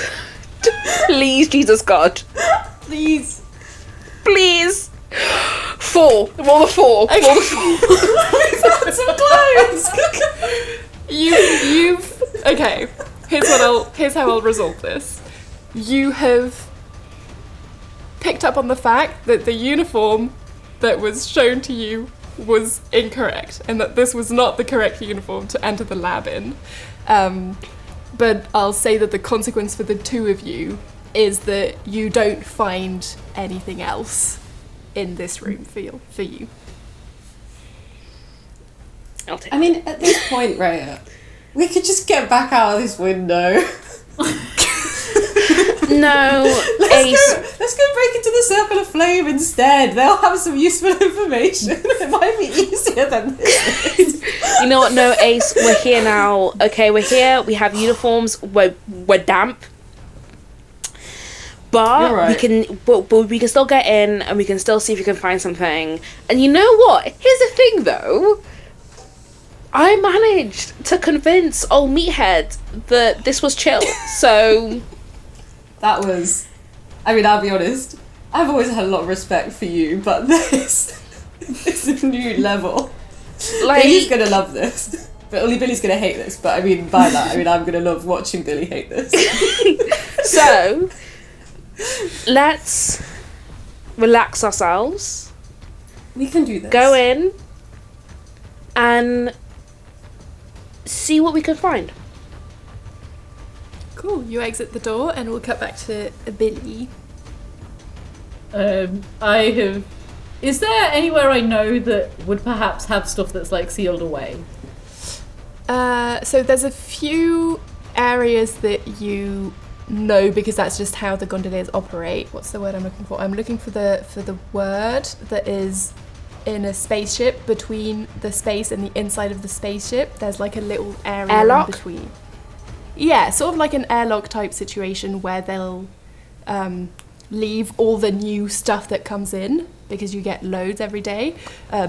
Please, Jesus God. Please. 4. Roll the 4. Okay. Roll the 4. So close. You've okay. Here's how I'll resolve this. You have picked up on the fact that the uniform that was shown to you was incorrect, and that this was not the correct uniform to enter the lab in. But I'll say that the consequence for the 2 of you is that you don't find anything else in this room for you. I'll take I mean, at this point, Raya, we could just get back out of this window. No, Let's go break into the Circle of Flame instead. They'll have some useful information. It might be easier than this. You know what? No, Ace, we're here now. Okay, we're here. We have uniforms. We're damp, but You're right. we can still get in, and we can still see if we can find something. And you know what? Here's the thing, though. I managed to convince old Meathead that this was chill. So That was... I mean, I'll be honest. I've always had a lot of respect for you, but this is a new level. like, Billy's gonna love this. But only Billy's gonna hate this. But I mean, by that, I mean, I'm gonna love watching Billy hate this. so let's relax ourselves. We can do this. Go in and see what we can find. Cool. You exit the door, and we'll cut back to Billy. I have. Is there anywhere I know that would perhaps have stuff that's like sealed away? So there's a few areas that you know because that's just how the gondoliers operate. What's the word I'm looking for? I'm looking for the word that is in a spaceship. Between the space and the inside of the spaceship, there's like a little area Airlock? in between. Yeah, sort of like an airlock type situation where they'll leave all the new stuff that comes in, because you get loads every day,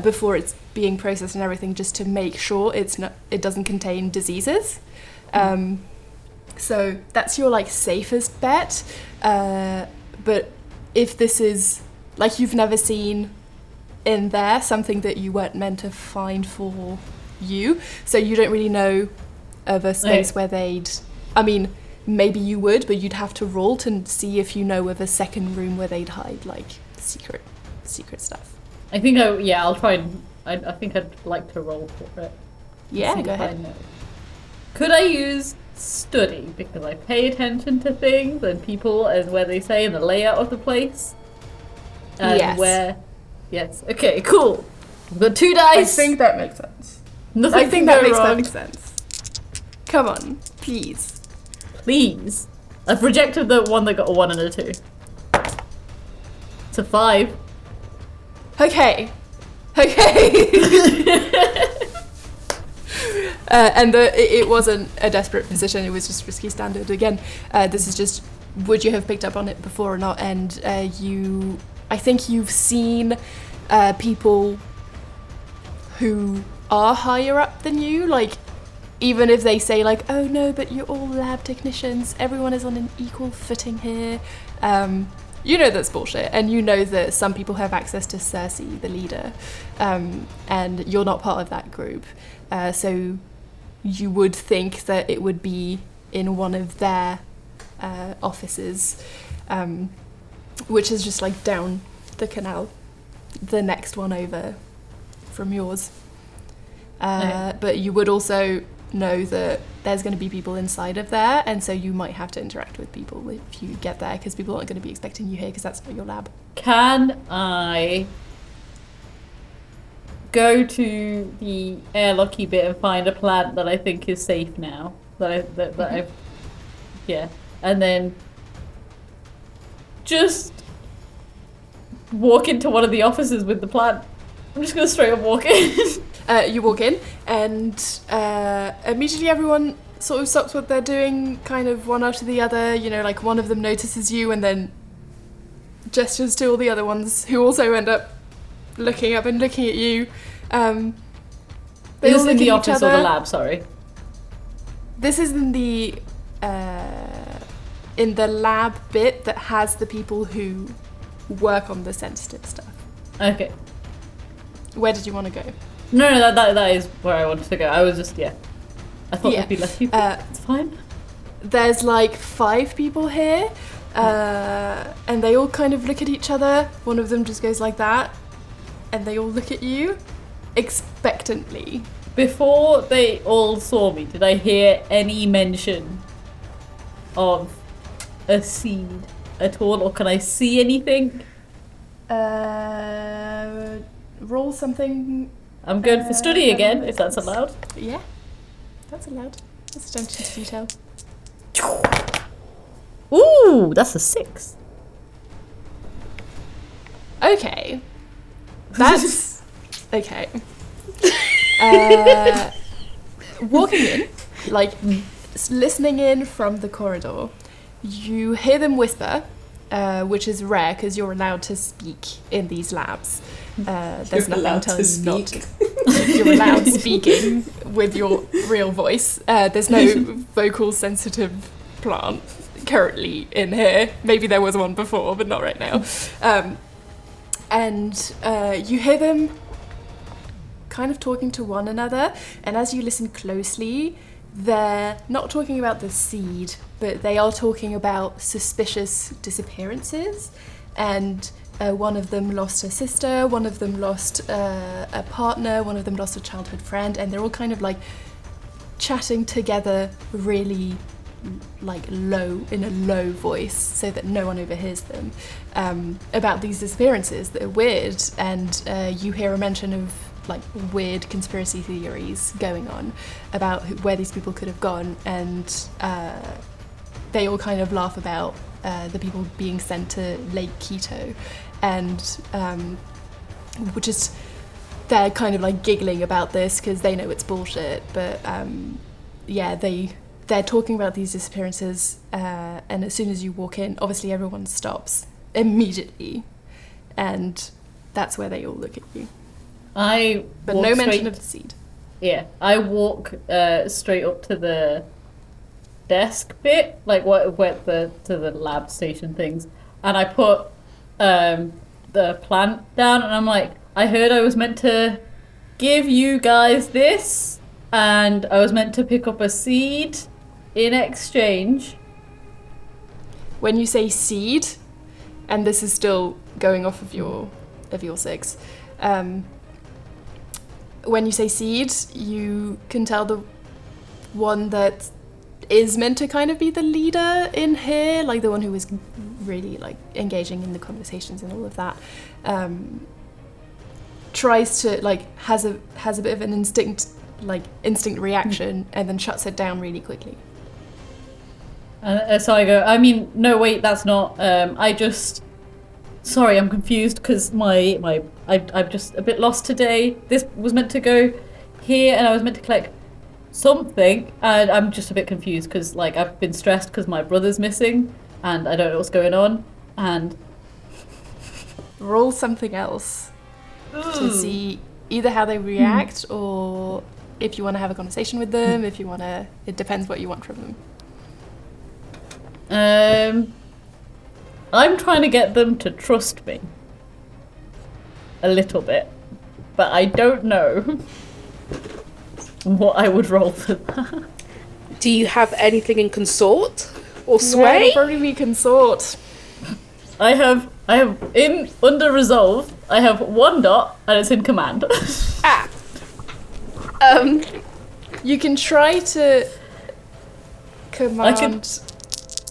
before it's being processed and everything, just to make sure it doesn't contain diseases. So that's your like safest bet. But if this is like you've never seen in there something that you weren't meant to find for you, so you don't really know of a space where they'd... I mean, maybe you would, but you'd have to roll to see if you know of a second room where they'd hide like secret stuff. I think I'll try and I think I'd like to roll for it. Yeah, See go if I ahead. know. Could I use study, because I pay attention to things and people and where they say and the layout of the place? And Yes. where... Yes. Okay, cool. I've got 2 dice. that makes sense. Nothing I can think go that makes wrong. perfect sense. Come on, please. Please. I've rejected the one that got a 1 and a 2. It's a 5. Okay. And it wasn't a desperate position, it was just risky standard. Again, this is just, would you have picked up on it before or not? And I think you've seen people who are higher up than you, like, even if they say like, oh no, but you're all lab technicians, everyone is on an equal footing here. You know that's bullshit, and you know that some people have access to Cersei, the leader, and you're not part of that group. So you would think that it would be in one of their offices, which is just like down the canal, the next one over from yours. But you would also know that there's going to be people inside of there, and so you might have to interact with people if you get there, because people aren't going to be expecting you here because that's not your lab. Can I go to the airlocky bit and find a plant that I think is safe now? I've and then just walk into one of the offices with the plant. I'm just gonna straight up walk in. You walk in, and immediately everyone sort of stops what they're doing, kind of one after the other. You know, like one of them notices you and then gestures to all the other ones, who also end up looking up and looking at you. They Is all this look in the at each office or other. the lab? Sorry. This is in the lab bit that has the people who work on the sensitive stuff. Okay. Where did you want to go? No, that is where I wanted to go. I was just I thought Yeah. there'd be less people. It's fine. There's like 5 people here, and they all kind of look at each other. One of them just goes like that, and they all look at you expectantly. Before they all saw me, did I hear any mention of a seed at all, or can I see anything? Roll something I'm good for study again, if that's allowed. Yeah, that's allowed. That's attention to detail. Ooh, that's a 6. Okay. That's... okay. Walking in, like, listening in from the corridor, you hear them whisper, which is rare because you're allowed to speak in these labs. There's nothing telling you not to. You're allowed speaking with your real voice. There's no vocal sensitive plant currently in here. Maybe there was one before, but not right now. And you hear them kind of talking to one another, and as you listen closely, they're not talking about the seed, but they are talking about suspicious disappearances, and one of them lost her sister, one of them lost a partner, one of them lost a childhood friend, and they're all kind of like chatting together really like low, in a low voice, so that no one overhears them, about these disappearances that are weird, and you hear a mention of like weird conspiracy theories going on about where these people could have gone, and they all kind of laugh about the people being sent to Lake Quito, and which is, they're kind of like giggling about this because they know it's bullshit, but yeah, they're talking about these disappearances, and as soon as you walk in, obviously everyone stops immediately, and that's where they all look at you. But no mention of the seed. Yeah, I walk straight up to the desk bit, like to the lab station things, and I put the plant down, and I'm like, I heard I was meant to give you guys this, and I was meant to pick up a seed in exchange. When you say seed, and this is still going off of your 6, when you say seed, you can tell the one that is meant to kind of be the leader in here, like the one who is really like engaging in the conversations and all of that, tries to like has a bit of an instinct reaction, and then shuts it down really quickly. So I go, I mean, no, wait, that's not, sorry, I'm confused because I'm just a bit lost today. This was meant to go here, and I was meant to collect something, and I'm just a bit confused because, like, I've been stressed because my brother's missing, and I don't know what's going on, and... Roll something else to see either how they react, or if you want to have a conversation with them, if you want to... It depends what you want from them. I'm trying to get them to trust me. A little bit. But I don't know what I would roll for that. Do you have anything in consort or sway? Yeah, it'll probably be consort. I have in under resolve, I have 1 dot and it's in command. You can try to command,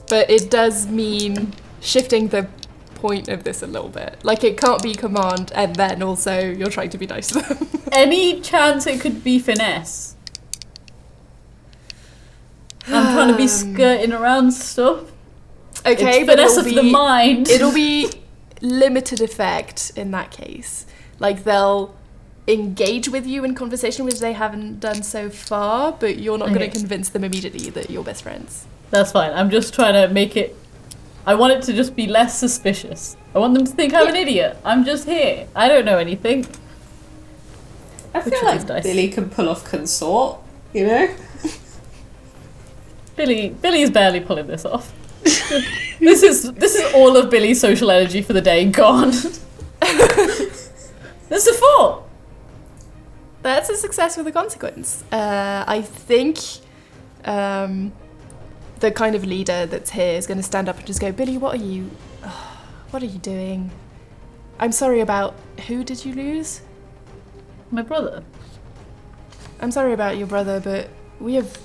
but it does mean shifting the point of this a little bit. Like, it can't be command and then also you're trying to be nice to them. Any chance it could be finesse? I'm trying to be skirting around stuff. Okay, it's but finesse of the mind. It'll be limited effect in that case. Like, they'll engage with you in conversation, which they haven't done so far, but you're not going to convince them immediately that you're best friends. That's fine. I'm just trying to make it... I want it to just be less suspicious. I want them to think I'm an idiot. I'm just here. I don't know anything. I feel like Billy can pull off consort, you know? Billy's barely pulling this off. This is all of Billy's social energy for the day gone. This is a 4. That's a success with a consequence. I think the kind of leader that's here is going to stand up and just go, Billy, what are you doing? I'm sorry about... Who did you lose? My brother. I'm sorry about your brother, but we have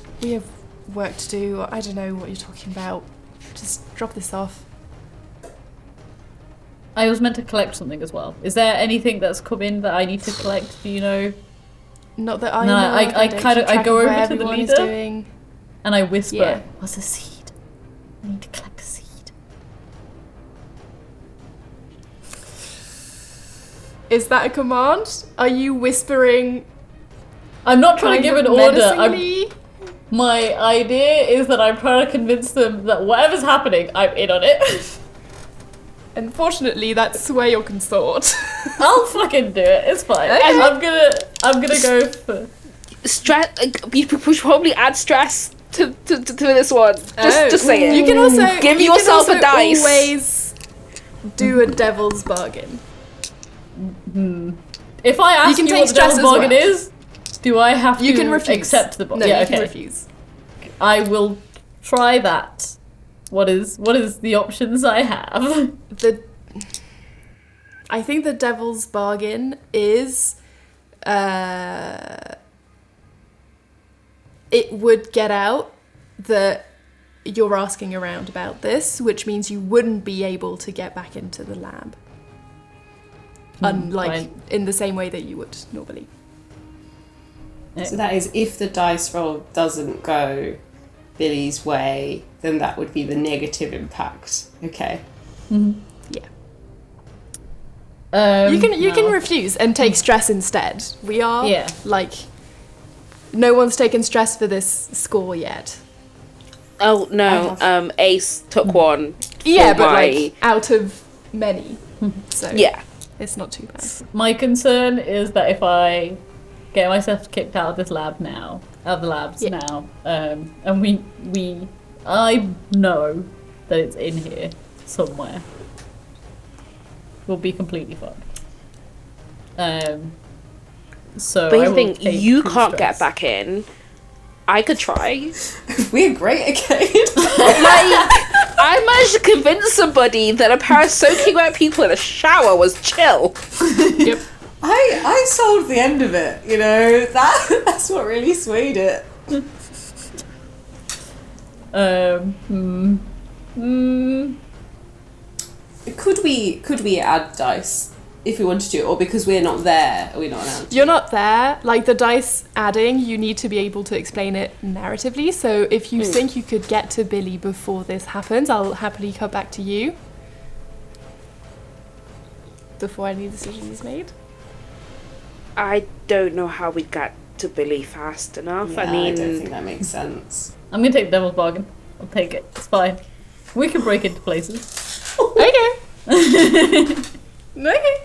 work to do. I don't know what you're talking about. Just drop this off. I was meant to collect something as well. Is there anything that's come in that I need to collect? Do you know? Not that I No, know. I don't kind of- keep I track go of over what to the everyone is leader. doing. And I whisper, Yeah. what's a seed? I need to collect a seed. Is that a command? Are you whispering? I'm not trying to give an order. menacingly? My idea is that I'm trying to convince them that whatever's happening, I'm in on it. Unfortunately, that's where your consort. I'll fucking do it. It's fine. Okay. I'm gonna go for. Stress. You should probably add stress to this one. Just say it. You can also Give you yourself can a also dice. Always do a devil's bargain. If I ask You you, can what take the devil's stress as bargain well. is, do I have to You can refuse. accept the No, bargain? Yeah, you okay. can refuse. I will try that. What is the options I have? I think the devil's bargain is it would get out that you're asking around about this, which means you wouldn't be able to get back into the lab. Unlike fine. in the same way that you would normally. So that is, if the dice roll doesn't go Billy's way, then that would be the negative impact. Okay. Yeah. You can refuse and take stress instead. We are Yeah. like no one's taken stress for this score yet. Oh no, Ace took one. Yeah, for but my- like out of many. So Yeah. it's not too bad. My concern is that if I get myself kicked out of this lab now, out of the labs Yeah. now, and I know that it's in here somewhere, we'll be completely fucked. So But I you will think take you 2 can't stress. get back in? I could try. We're great again. I managed to convince somebody that a pair of soaking wet people in a shower was chill. Yep. I sold the end of it, you know. That's what really swayed it. Could we add dice if we wanted to, or because we're not there, are we not allowed to? You're not there. Like the dice adding, you need to be able to explain it narratively. So if you think you could get to Billy before this happens, I'll happily come back to you before any decision is made. I don't know how we got to Billy fast enough. Yeah, I mean, I don't think that makes sense. I'm gonna take the devil's bargain. I'll take it. It's fine. We can break into places. Okay. Okay.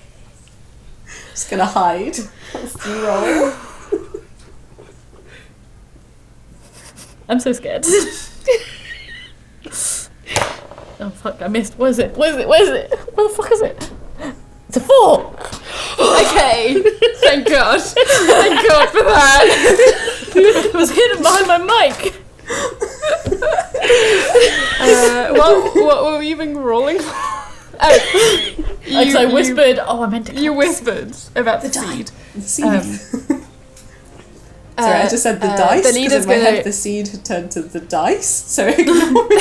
Just gonna hide. Let's do roll. I'm so scared. Oh fuck! I missed. What is it? What is it? What is it? What the fuck is it? It's a 4. Okay. Thank God. Thank God for that. It was hidden behind my mic. What were we even rolling for? Oh, Because I whispered. I meant to. You whispered about the seed. The seed. Sorry, I just said the dice the because leader's in my gonna- head the seed had turned to the dice. So ignore me.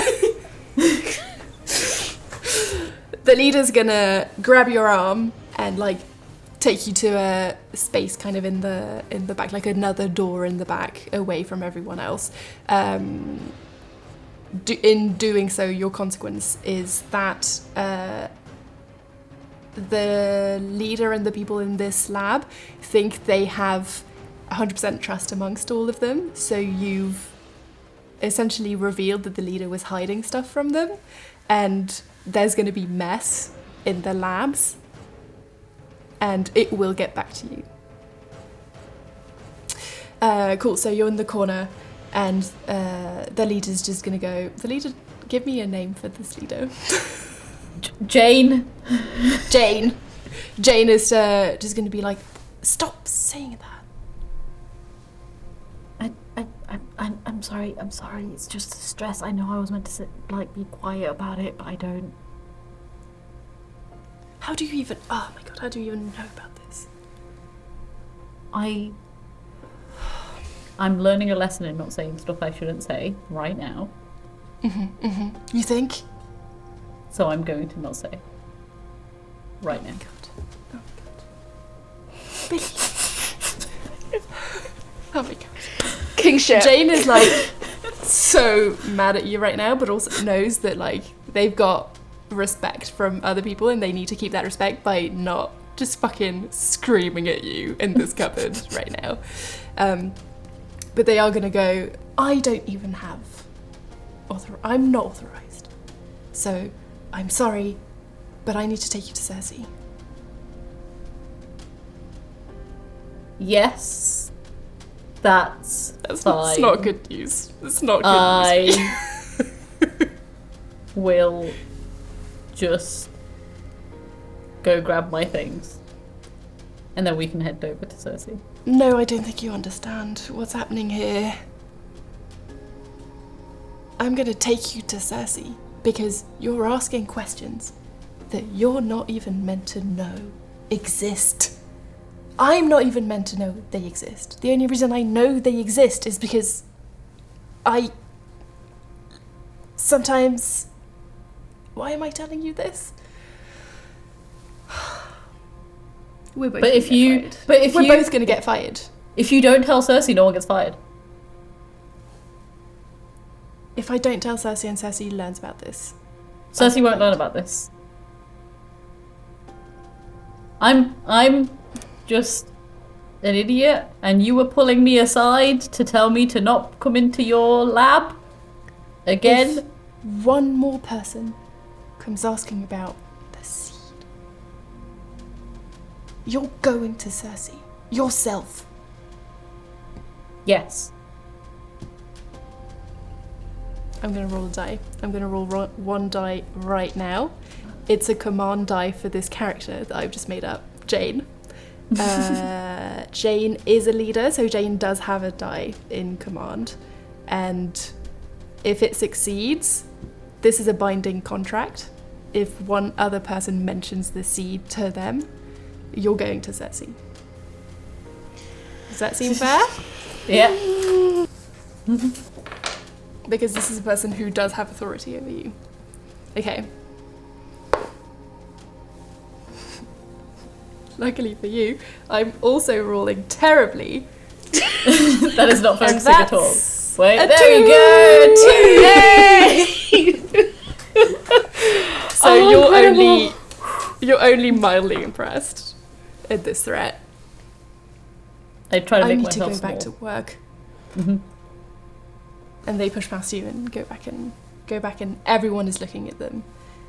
The leader's gonna grab your arm and like take you to a space kind of in the back, like another door in the back, away from everyone else. In doing so, your consequence is that the leader and the people in this lab think they have 100% trust amongst all of them. So you've essentially revealed that the leader was hiding stuff from them, and there's going to be mess in the labs, and it will get back to you. Cool, so you're in the corner, and the leader's just going to go... The leader... Give me a name for this leader. Jane. Jane. Jane is just going to be like, stop saying that. I'm sorry. I'm sorry. It's just stress. I know I was meant to be quiet about it, but I don't. How do you even... Oh my God, how do you even know about this? I'm learning a lesson in not saying stuff I shouldn't say right now. You think? So I'm going to not say. Right now. Oh my God. Billy. Oh my god. Kingship. Jane is like so mad at you right now, but also knows that like they've got respect from other people and they need to keep that respect by not just fucking screaming at you in this cupboard right now. But they are gonna go, I don't even have I'm not authorized. So I'm sorry, but I need to take you to Cersei. Yes. That's fine. It's not good news. It's not good news. I will just go grab my things. And then we can head over to Cersei. No, I don't think you understand what's happening here. I'm gonna take you to Cersei because you're asking questions that you're not even meant to know exist. I'm not even meant to know they exist. The only reason I know they exist is because sometimes... Why am I telling you this? We're both both gonna get fired. If you don't tell Cersei, no one gets fired. If I don't tell Cersei and Cersei learns about this. Cersei won't learn about this. I'm just an idiot, and you were pulling me aside to tell me to not come into your lab again. If one more person comes asking about the seed, you're going to Cersei yourself. Yes. I'm going to roll a die. I'm going to roll one die right now. It's a command die for this character that I've just made up, Jane. Jane is a leader, so Jane does have a die in command. And if it succeeds, this is a binding contract. If one other person mentions the seed to them, you're going to Cersei. Does that seem fair? Yeah. Because this is a person who does have authority over you. Okay. Luckily for you, I'm also rolling terribly. That is not focusing at all. Wait, a there we go! 2! Yay! So you're only mildly impressed at this threat. I try to I make need to myself go small. back to work. Mm-hmm. And they push past you and go back and everyone is looking at them.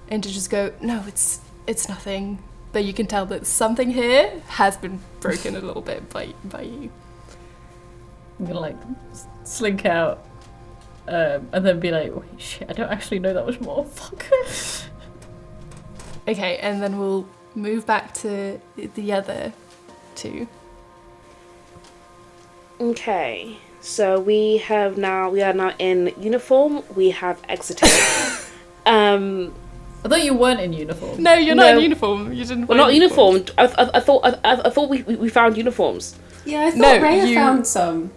And to just go, no, it's nothing. But you can tell that something here has been broken a little bit by you. I'm gonna like slink out and then be like, wait, shit, I don't actually know that much more. Fuck. Okay, and then we'll move back to the other two. Okay, so we are now in uniform. We have exited. I thought you weren't in uniform. No, you're not in uniform. You didn't. We're not uniformed. I thought we found uniforms. Yeah, I thought Rhea you- found some.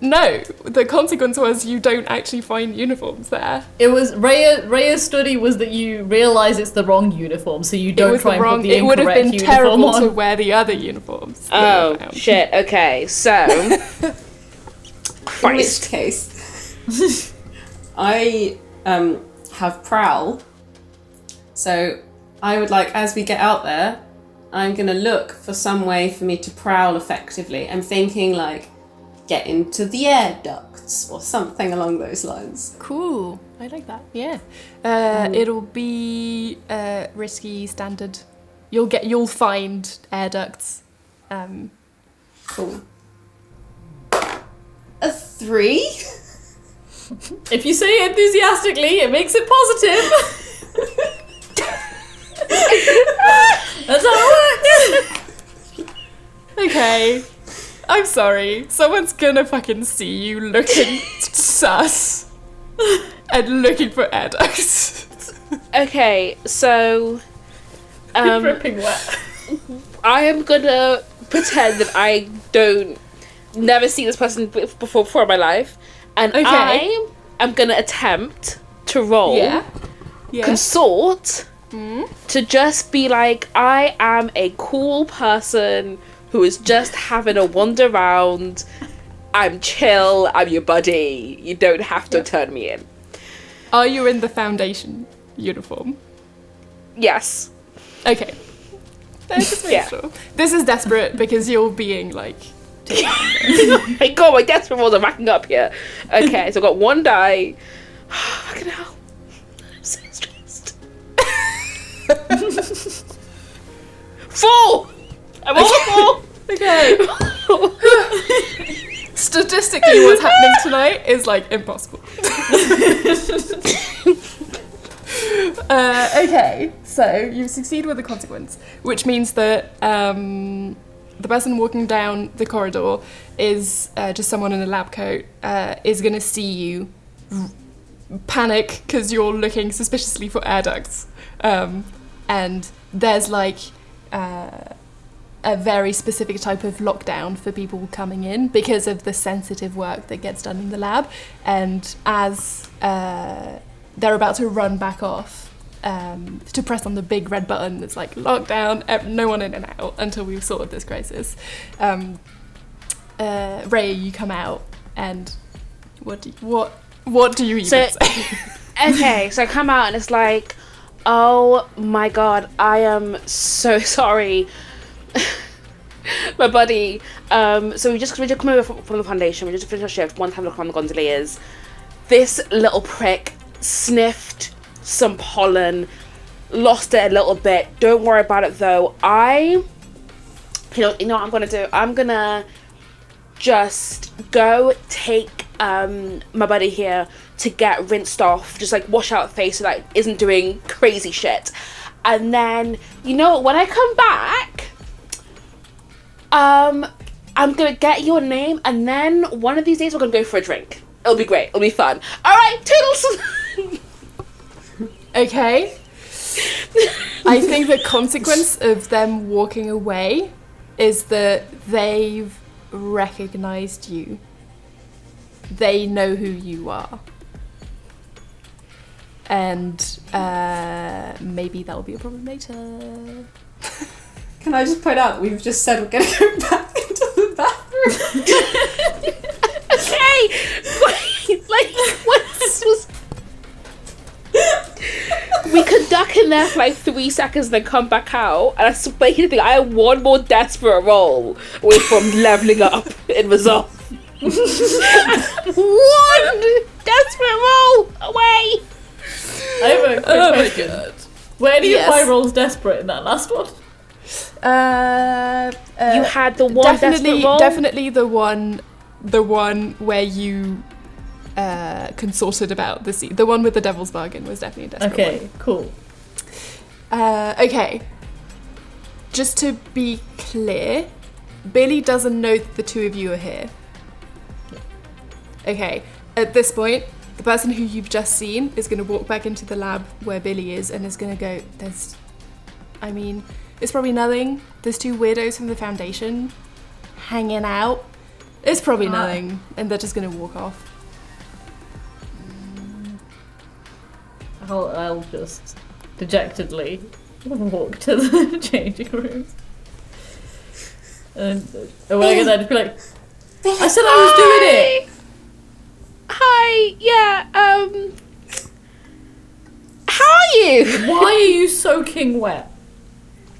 No, the consequence was you don't actually find uniforms there. It was Rhea's study was that you realise it's the wrong uniform, so you don't try and put the It would have incorrect been uniform terrible on. to wear the other uniforms. that Oh we found. shit. Okay, so In which Christ. case, I have prowl. So I would like, as we get out there, I'm going to look for some way for me to prowl effectively. I'm thinking like, get into the air ducts or something along those lines. Cool. I like that. Yeah. It'll be risky standard. You'll find air ducts. Cool. A 3? If you say it enthusiastically, it makes it positive. That's how it works. Okay. I'm sorry. Someone's gonna fucking see you looking sus and looking for air ducts. Okay, so Dripping wet. I am gonna pretend that I don't never see this person before in my life, and Okay. I am gonna attempt to roll Yeah. consort to just be like, I am a cool person who is just having a wander around I'm chill. I'm your buddy. You don't have to turn me in. Are you in the Foundation uniform? Yes. Okay. Just make sure. This is desperate because you're being like. My God, my desperate rolls are racking up here. Okay, so I've got 1 die. Fucking hell. I'm so stressed. 4! I'm over 4! Okay. Statistically, what's happening tonight is like impossible. Okay, so you succeed with the consequence, which means that the person walking down the corridor is just someone in a lab coat, is going to see you panic because you're looking suspiciously for air ducts. And there's like a very specific type of lockdown for people coming in because of the sensitive work that gets done in the lab. And as they're about to run back off, to press on the big red button that's like lockdown, no one in and out until we've sorted this crisis. Ray, you come out, and what do you even say? Okay, so I come out and it's like, oh my God, I am so sorry. My buddy, so we just come over from the Foundation, we just finished our shift, one time look around the gondoliers. This little prick sniffed some pollen, lost it a little bit. Don't worry about it though. You know what I'm gonna do? I'm gonna just go take my buddy here to get rinsed off, just like wash out the face so that it isn't doing crazy shit. And then, you know, when I come back, I'm gonna get your name, and then one of these days we're gonna go for a drink. It'll be great. It'll be fun. All right, toodles. Okay. I think the consequence of them walking away is that they've recognized you. They know who you are. And maybe that'll be a problem later. Can I just point out that we've just said we're going to go back into the bathroom? Okay! Wait, what this was... We could duck in there for like 3 seconds and then come back out, and I swear to you, I have one more desperate roll away from leveling up in resolve. One desperate roll away! I have a quick question. My God. Where do you find rolls desperate in that last one? You had the one desperate roll? Definitely the one where you consulted about the one with the devil's bargain was definitely a desperate one. Okay, cool. Okay. Just to be clear, Billy doesn't know that the two of you are here. Okay. At this point, the person who you've just seen is going to walk back into the lab where Billy is and is going to go, it's probably nothing. There's 2 weirdos from the Foundation hanging out. It's probably nothing. And they're just going to walk off. I'll just dejectedly walk to the changing rooms. And when I get there, just be like, I said I was doing it! Hi, yeah, how are you? Why are you soaking wet?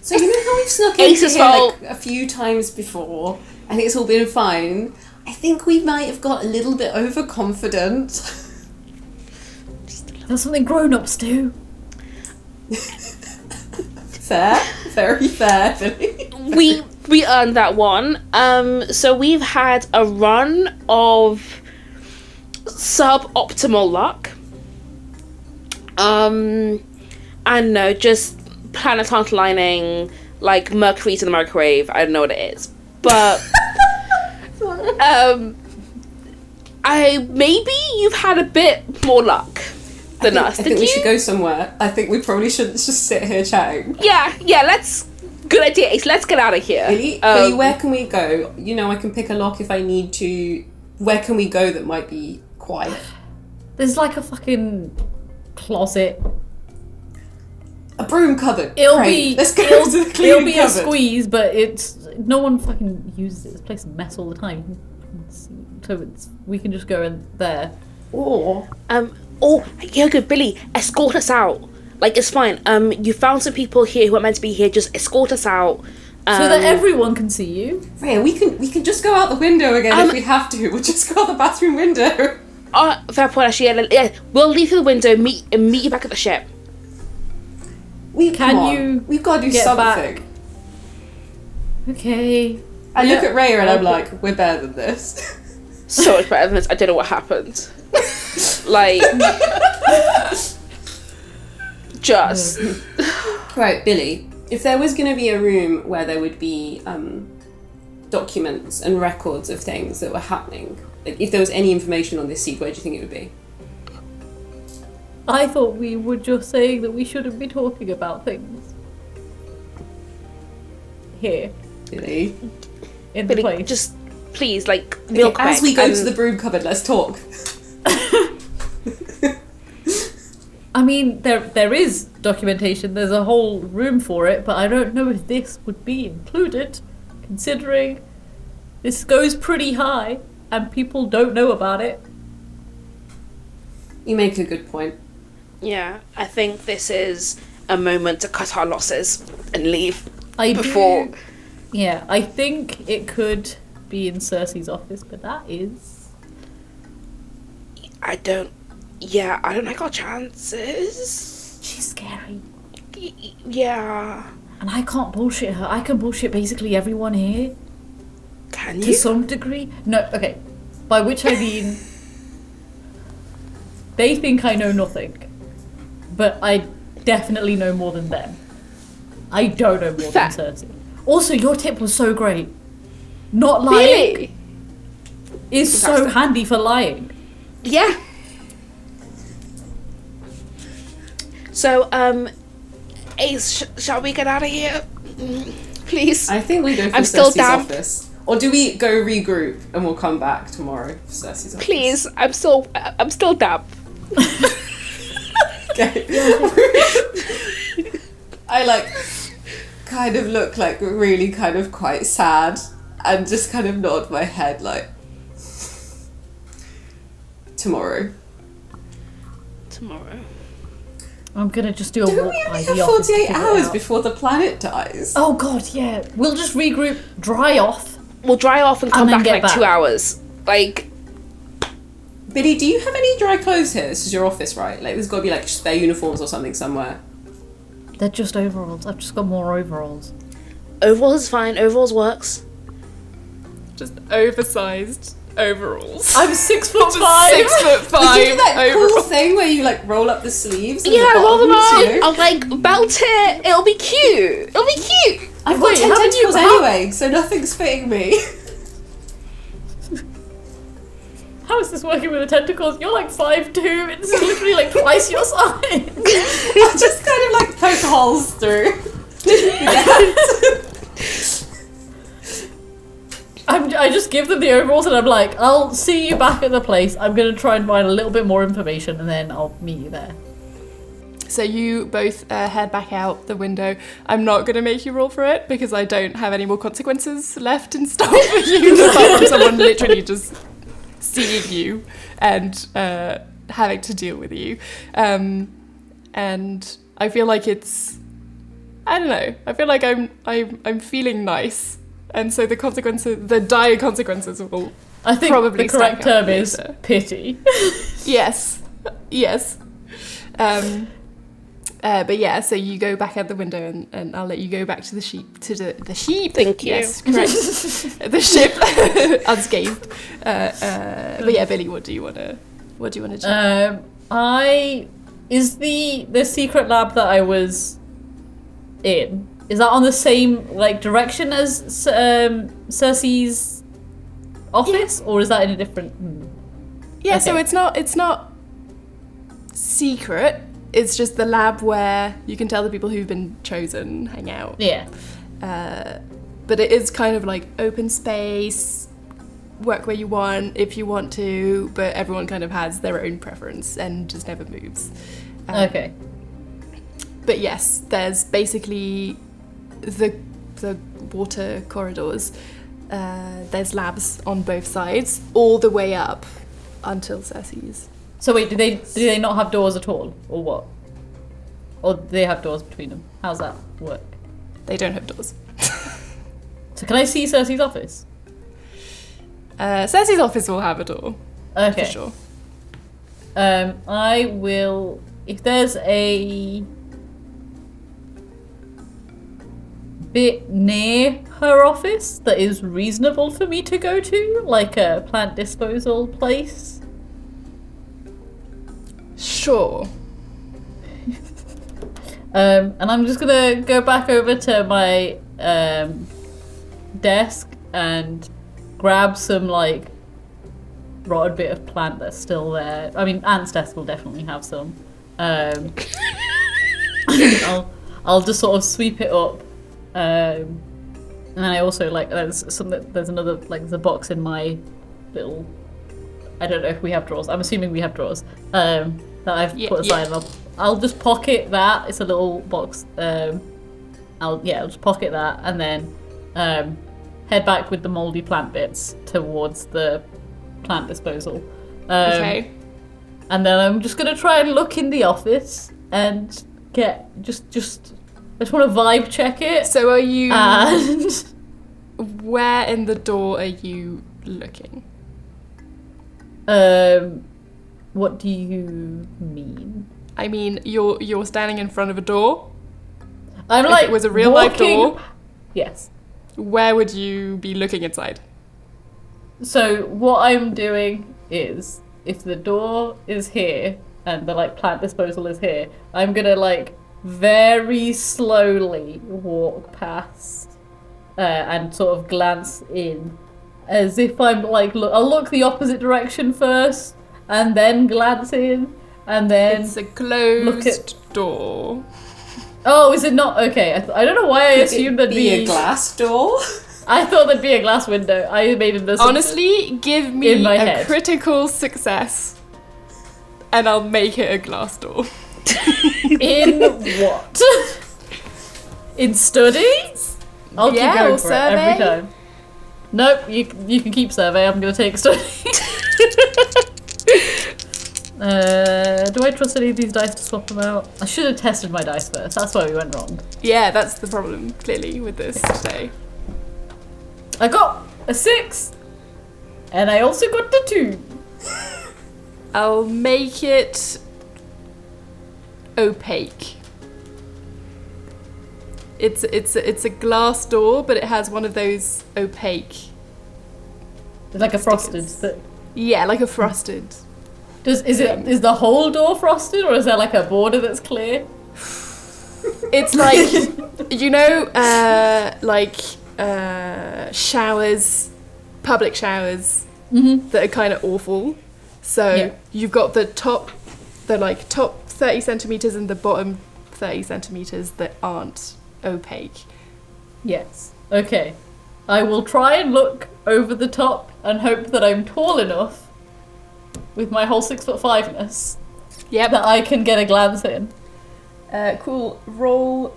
So you know how we've snuck into here like a few times before, and it's all been fine? I think we might have got a little bit overconfident. That's something grown-ups do. Fair, very fair, Billy. We earned that one. So we've had a run of suboptimal luck. I don't know, just planet lining, like Mercury to the microwave. I don't know what it is, but maybe you've had a bit more luck than us. I think we should go somewhere. I think we probably shouldn't just sit here chatting. Yeah. Good idea, Ace. Let's get out of here. Billy, where can we go? You know, I can pick a lock if I need to. Where can we go that might be quiet? There's like a fucking closet. A broom cupboard. Let's go to the cleaning It'll be cupboard. a squeeze, but no one fucking uses it. This place is a mess all the time. So we can just go in there. Or Yeah, good, Billy, escort us out. Like, it's fine. You found some people here who are meant to be here. Just escort us out. So that everyone can see you. Freya, we can just go out the window again if we have to. We'll just go out the bathroom window. Fair point, actually. Yeah, we'll leave through the window. Meet you back at the ship. We've got to do get something. back? Okay. I look at Raya and I'm like, we're better than this. So much better than this. I don't know what happened. Like, just Right, Billy. If there was going to be a room where there would be documents and records of things that were happening, like if there was any information on this seed, where do you think it would be? I thought we were just saying that we shouldn't be talking about things. Here. Billy? In the Billy, place. just please, like, real quick. As we go to the broom cupboard, let's talk. I mean, there is documentation, there's a whole room for it, but I don't know if this would be included, considering this goes pretty high and people don't know about it. You make a good point. Yeah, I think this is a moment to cut our losses and leave I think it could be in Cersei's office, but that is... I don't like our chances. She's scary. Yeah. And I can't bullshit her. I can bullshit basically everyone here. Can To you? some degree. No, okay. By which I mean... they think I know nothing. But I definitely know more than them. I don't know more Fair. than Cersei. Also, your tip was so great. Not lying Really? is so Fantastic. handy for lying. Yeah. So, Ace, shall we get out of here? Please. I think we go for I'm still Cersei's damp. office. Or do we go regroup and we'll come back tomorrow for Cersei's office? Please, I'm still damp. Okay. I kind of look really kind of quite sad and just kind of nod my head like tomorrow. I'm gonna just do a Don't walk we by only the have office. to 48 figure it hours out. before the planet dies? Oh god, yeah. We'll just regroup, dry off. We'll dry off and come then back in get like back. 2 hours. Like, Biddy, do you have any dry clothes here? This is your office, right? Like, there's got to be like spare uniforms or something somewhere. They're just overalls. I've just got more overalls. overalls is fine. Overalls works. Just oversized overalls. I'm 6'5". 6'5". You do that cool overalls. thing where you like roll up the sleeves. And Yeah, the roll them bottoms, up. you know? I'll like belt it. It'll be cute. I've got Wait, 10 haven't you- tentacles anyway, so nothing's fitting me. How is this working with the tentacles? You're like 5'2". It's literally like twice your size. I just kind of like poke holes through. I just give them the overalls and I'm like, I'll see you back at the place. I'm going to try and find a little bit more information and then I'll meet you there. So you both head back out the window. I'm not going to make you roll for it because I don't have any more consequences left in store for you apart from someone literally just seeing you and having to deal with you. And I feel like it's, I don't know. I feel like I'm feeling nice, and so the dire consequences will. I think probably the correct stack up term is later. pity. Yes. But yeah, so you go back out the window and I'll let you go back to the sheep. The sheep! Thank you. Yes, correct. The ship, unscathed. But yeah, Billy, what do you want to do? Is the secret lab that I was in, is that on the same like direction as Cersei's office, or is that in a different? Yeah, so okay. it's not secret. It's just the lab where you can tell the people who've been chosen hang out. Yeah. But it is kind of like open space, work where you want, if you want to, but everyone kind of has their own preference and just never moves. Okay. But yes, there's basically the water corridors there's labs on both sides, all the way up until Cersei's. So wait, do they not have doors at all, or what? Or do they have doors between them? How's that work? They don't have doors. So can I see Cersei's office? Cersei's office will have a door. Okay. For sure. I will... If there's a bit near her office that is reasonable for me to go to, like a plant disposal place. Sure. And I'm just gonna go back over to my desk and grab some like rotted bit of plant that's still there. I mean, Ant's desk will definitely have some. I'll just sort of sweep it up. And then I also like there's another like there's a box in my little, I don't know if we have drawers. I'm assuming we have drawers that I've put aside. Yeah. I'll just pocket that. It's a little box. I'll just pocket that and then head back with the mouldy plant bits towards the plant disposal. Okay. And then I'm just gonna try and look in the office and get just I just want to vibe check it. So are you... And... Where in the door are you looking? What do you mean? I mean, you're standing in front of a door. I'm if like it was a real life door. Yes. Where would you be looking inside? So what I'm doing is, if the door is here and the like plant disposal is here, I'm gonna like very slowly walk past and sort of glance in as if I'm like I'll look the opposite direction first and then glance in and then it's a closed door. Oh, is it not? Okay, I don't know why I assumed there'd be a glass door. I thought there'd be a glass window. I made an assumption. Honestly, give me in my a head. critical success and I'll make it a glass door. In what? In studies? I'll keep going for survey? it every time. Nope, you can keep survey. I'm gonna take study. Do I trust any of these dice to swap them out? I should have tested my dice first. That's why we went wrong. Yeah, that's the problem, clearly, with this today. I got a 6, and I also got the 2. I'll make it opaque. It's a glass door, but it has one of those opaque. It's like a frosted. Yeah, like a frosted. Is the whole door frosted, or is there like a border that's clear? It's like showers, public showers that are kind of awful. So you've got the top 30 centimeters and the bottom 30 centimeters that aren't opaque. Yes. Okay. I will try and look over the top and hope that I'm tall enough with my whole 6'5"ness. Yep. That I can get a glance in. Cool. Roll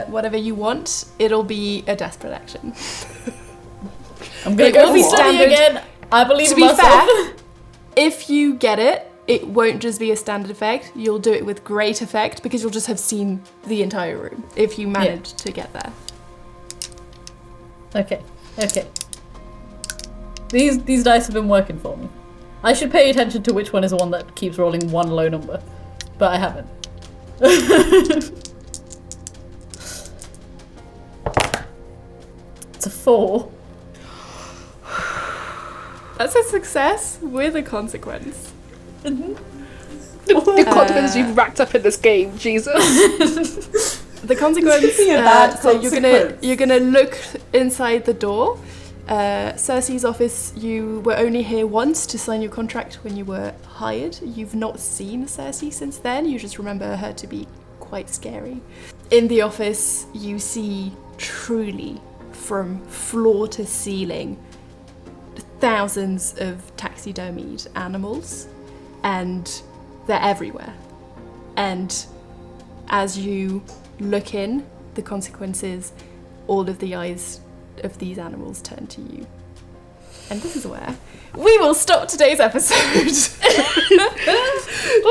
whatever you want. It'll be a desperate action. I'm gonna go for study again. I believe in myself. To be fair, if you get it, it won't just be a standard effect. You'll do it with great effect because you'll just have seen the entire room if you manage to get there. Okay. These dice have been working for me. I should pay attention to which one is the one that keeps rolling one low number, but I haven't. It's a 4. That's a success with a consequence. The consequences you've racked up in this game, Jesus. The consequence. So you're gonna look inside the door. Cersei's office. You were only here once to sign your contract when you were hired. You've not seen Cersei since then. You just remember her to be quite scary. In the office, you see truly from floor to ceiling thousands of taxidermied animals, and they're everywhere. And as you look in, the consequences, all of the eyes of these animals turn to you. And this is where we will stop today's episode.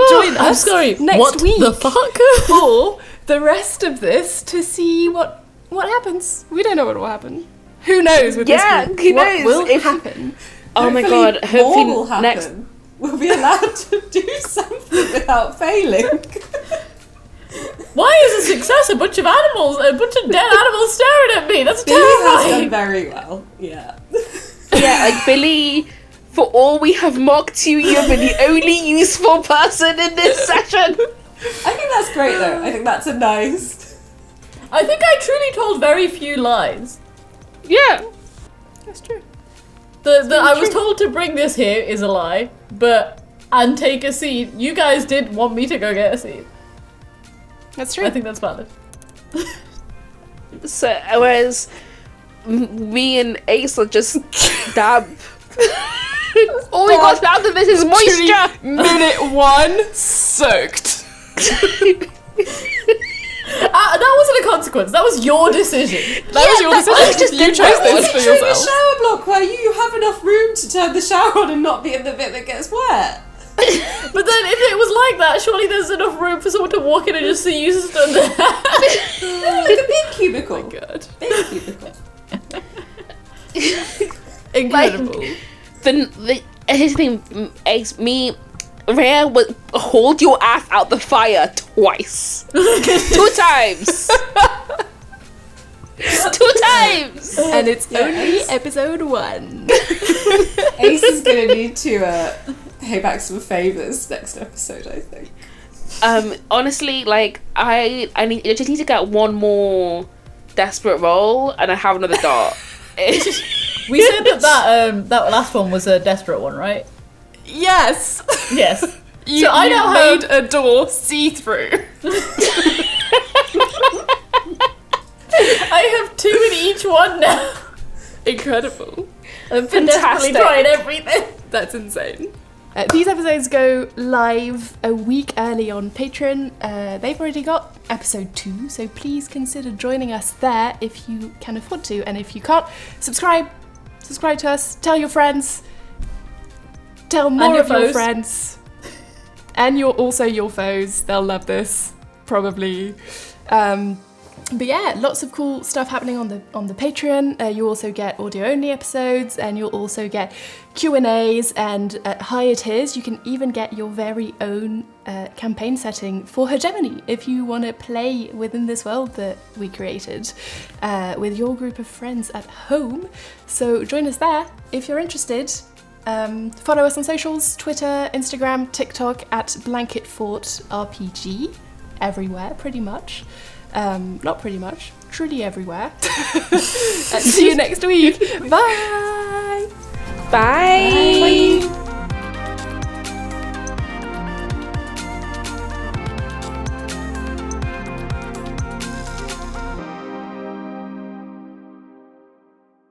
Join I'm us sorry. next What week the fuck? for the rest of this to see what happens. We don't know what will happen. Who knows with this group? who What knows? will If- happen? Oh my Hopefully god, hopefully more will happen. next. We'll be allowed to do something without failing. Why is a success a bunch of animals, a bunch of dead animals staring at me? That's Billy has done terrifying. very well. Yeah. Yeah, like Billy, for all we have mocked you, you've been the only useful person in this session. I think that's great though. I think that's a nice. I think I truly told very few lies. Yeah. That's true. The I was told to bring this here is a lie, and take a seat. You guys did want me to go get a seat. That's true. I think that's valid. So, whereas me and Ace are just damp. All we got out of this is moisture. Minute 1 soaked. That wasn't a consequence. That was your decision. That was your decision. I just You did chose that this one. for Picture a yourself. shower block where you have enough room to turn the shower on and not be in the bit that gets wet. But then if it was like that, surely there's enough room for someone to walk in and just see you stood there. Like a big cubicle. Oh my god. Big cubicle. Incredible. Here's the thing, Ace, Rhea would hold your ass out the fire twice. 2 times. 2 times. And it's Yeah, only Ace. episode 1. Ace is gonna need to pay back some favours next episode, I think. Honestly, like I just need to get one more desperate roll, and I have another dart. We said that last one was a desperate one, right? Yes. Yes. You, So I you now made have- a door see-through. I have 2 in each one now. Incredible. I've been desperately Fantastic. trying everything. That's insane. These episodes go live a week early on Patreon. They've already got episode 2, so please consider joining us there if you can afford to. And if you can't, subscribe to us, tell your friends, tell more your of your foes. friends, and also your foes. They'll love this, probably. But yeah, lots of cool stuff happening on the Patreon. You also get audio-only episodes, and you'll also get Q&As, and at higher tiers, you can even get your very own campaign setting for Hegemone if you want to play within this world that we created with your group of friends at home. So join us there if you're interested. Follow us on socials, Twitter, Instagram, TikTok at BlanketFortRPG, everywhere pretty much. Not pretty much, truly everywhere. See you next week. Bye! Bye.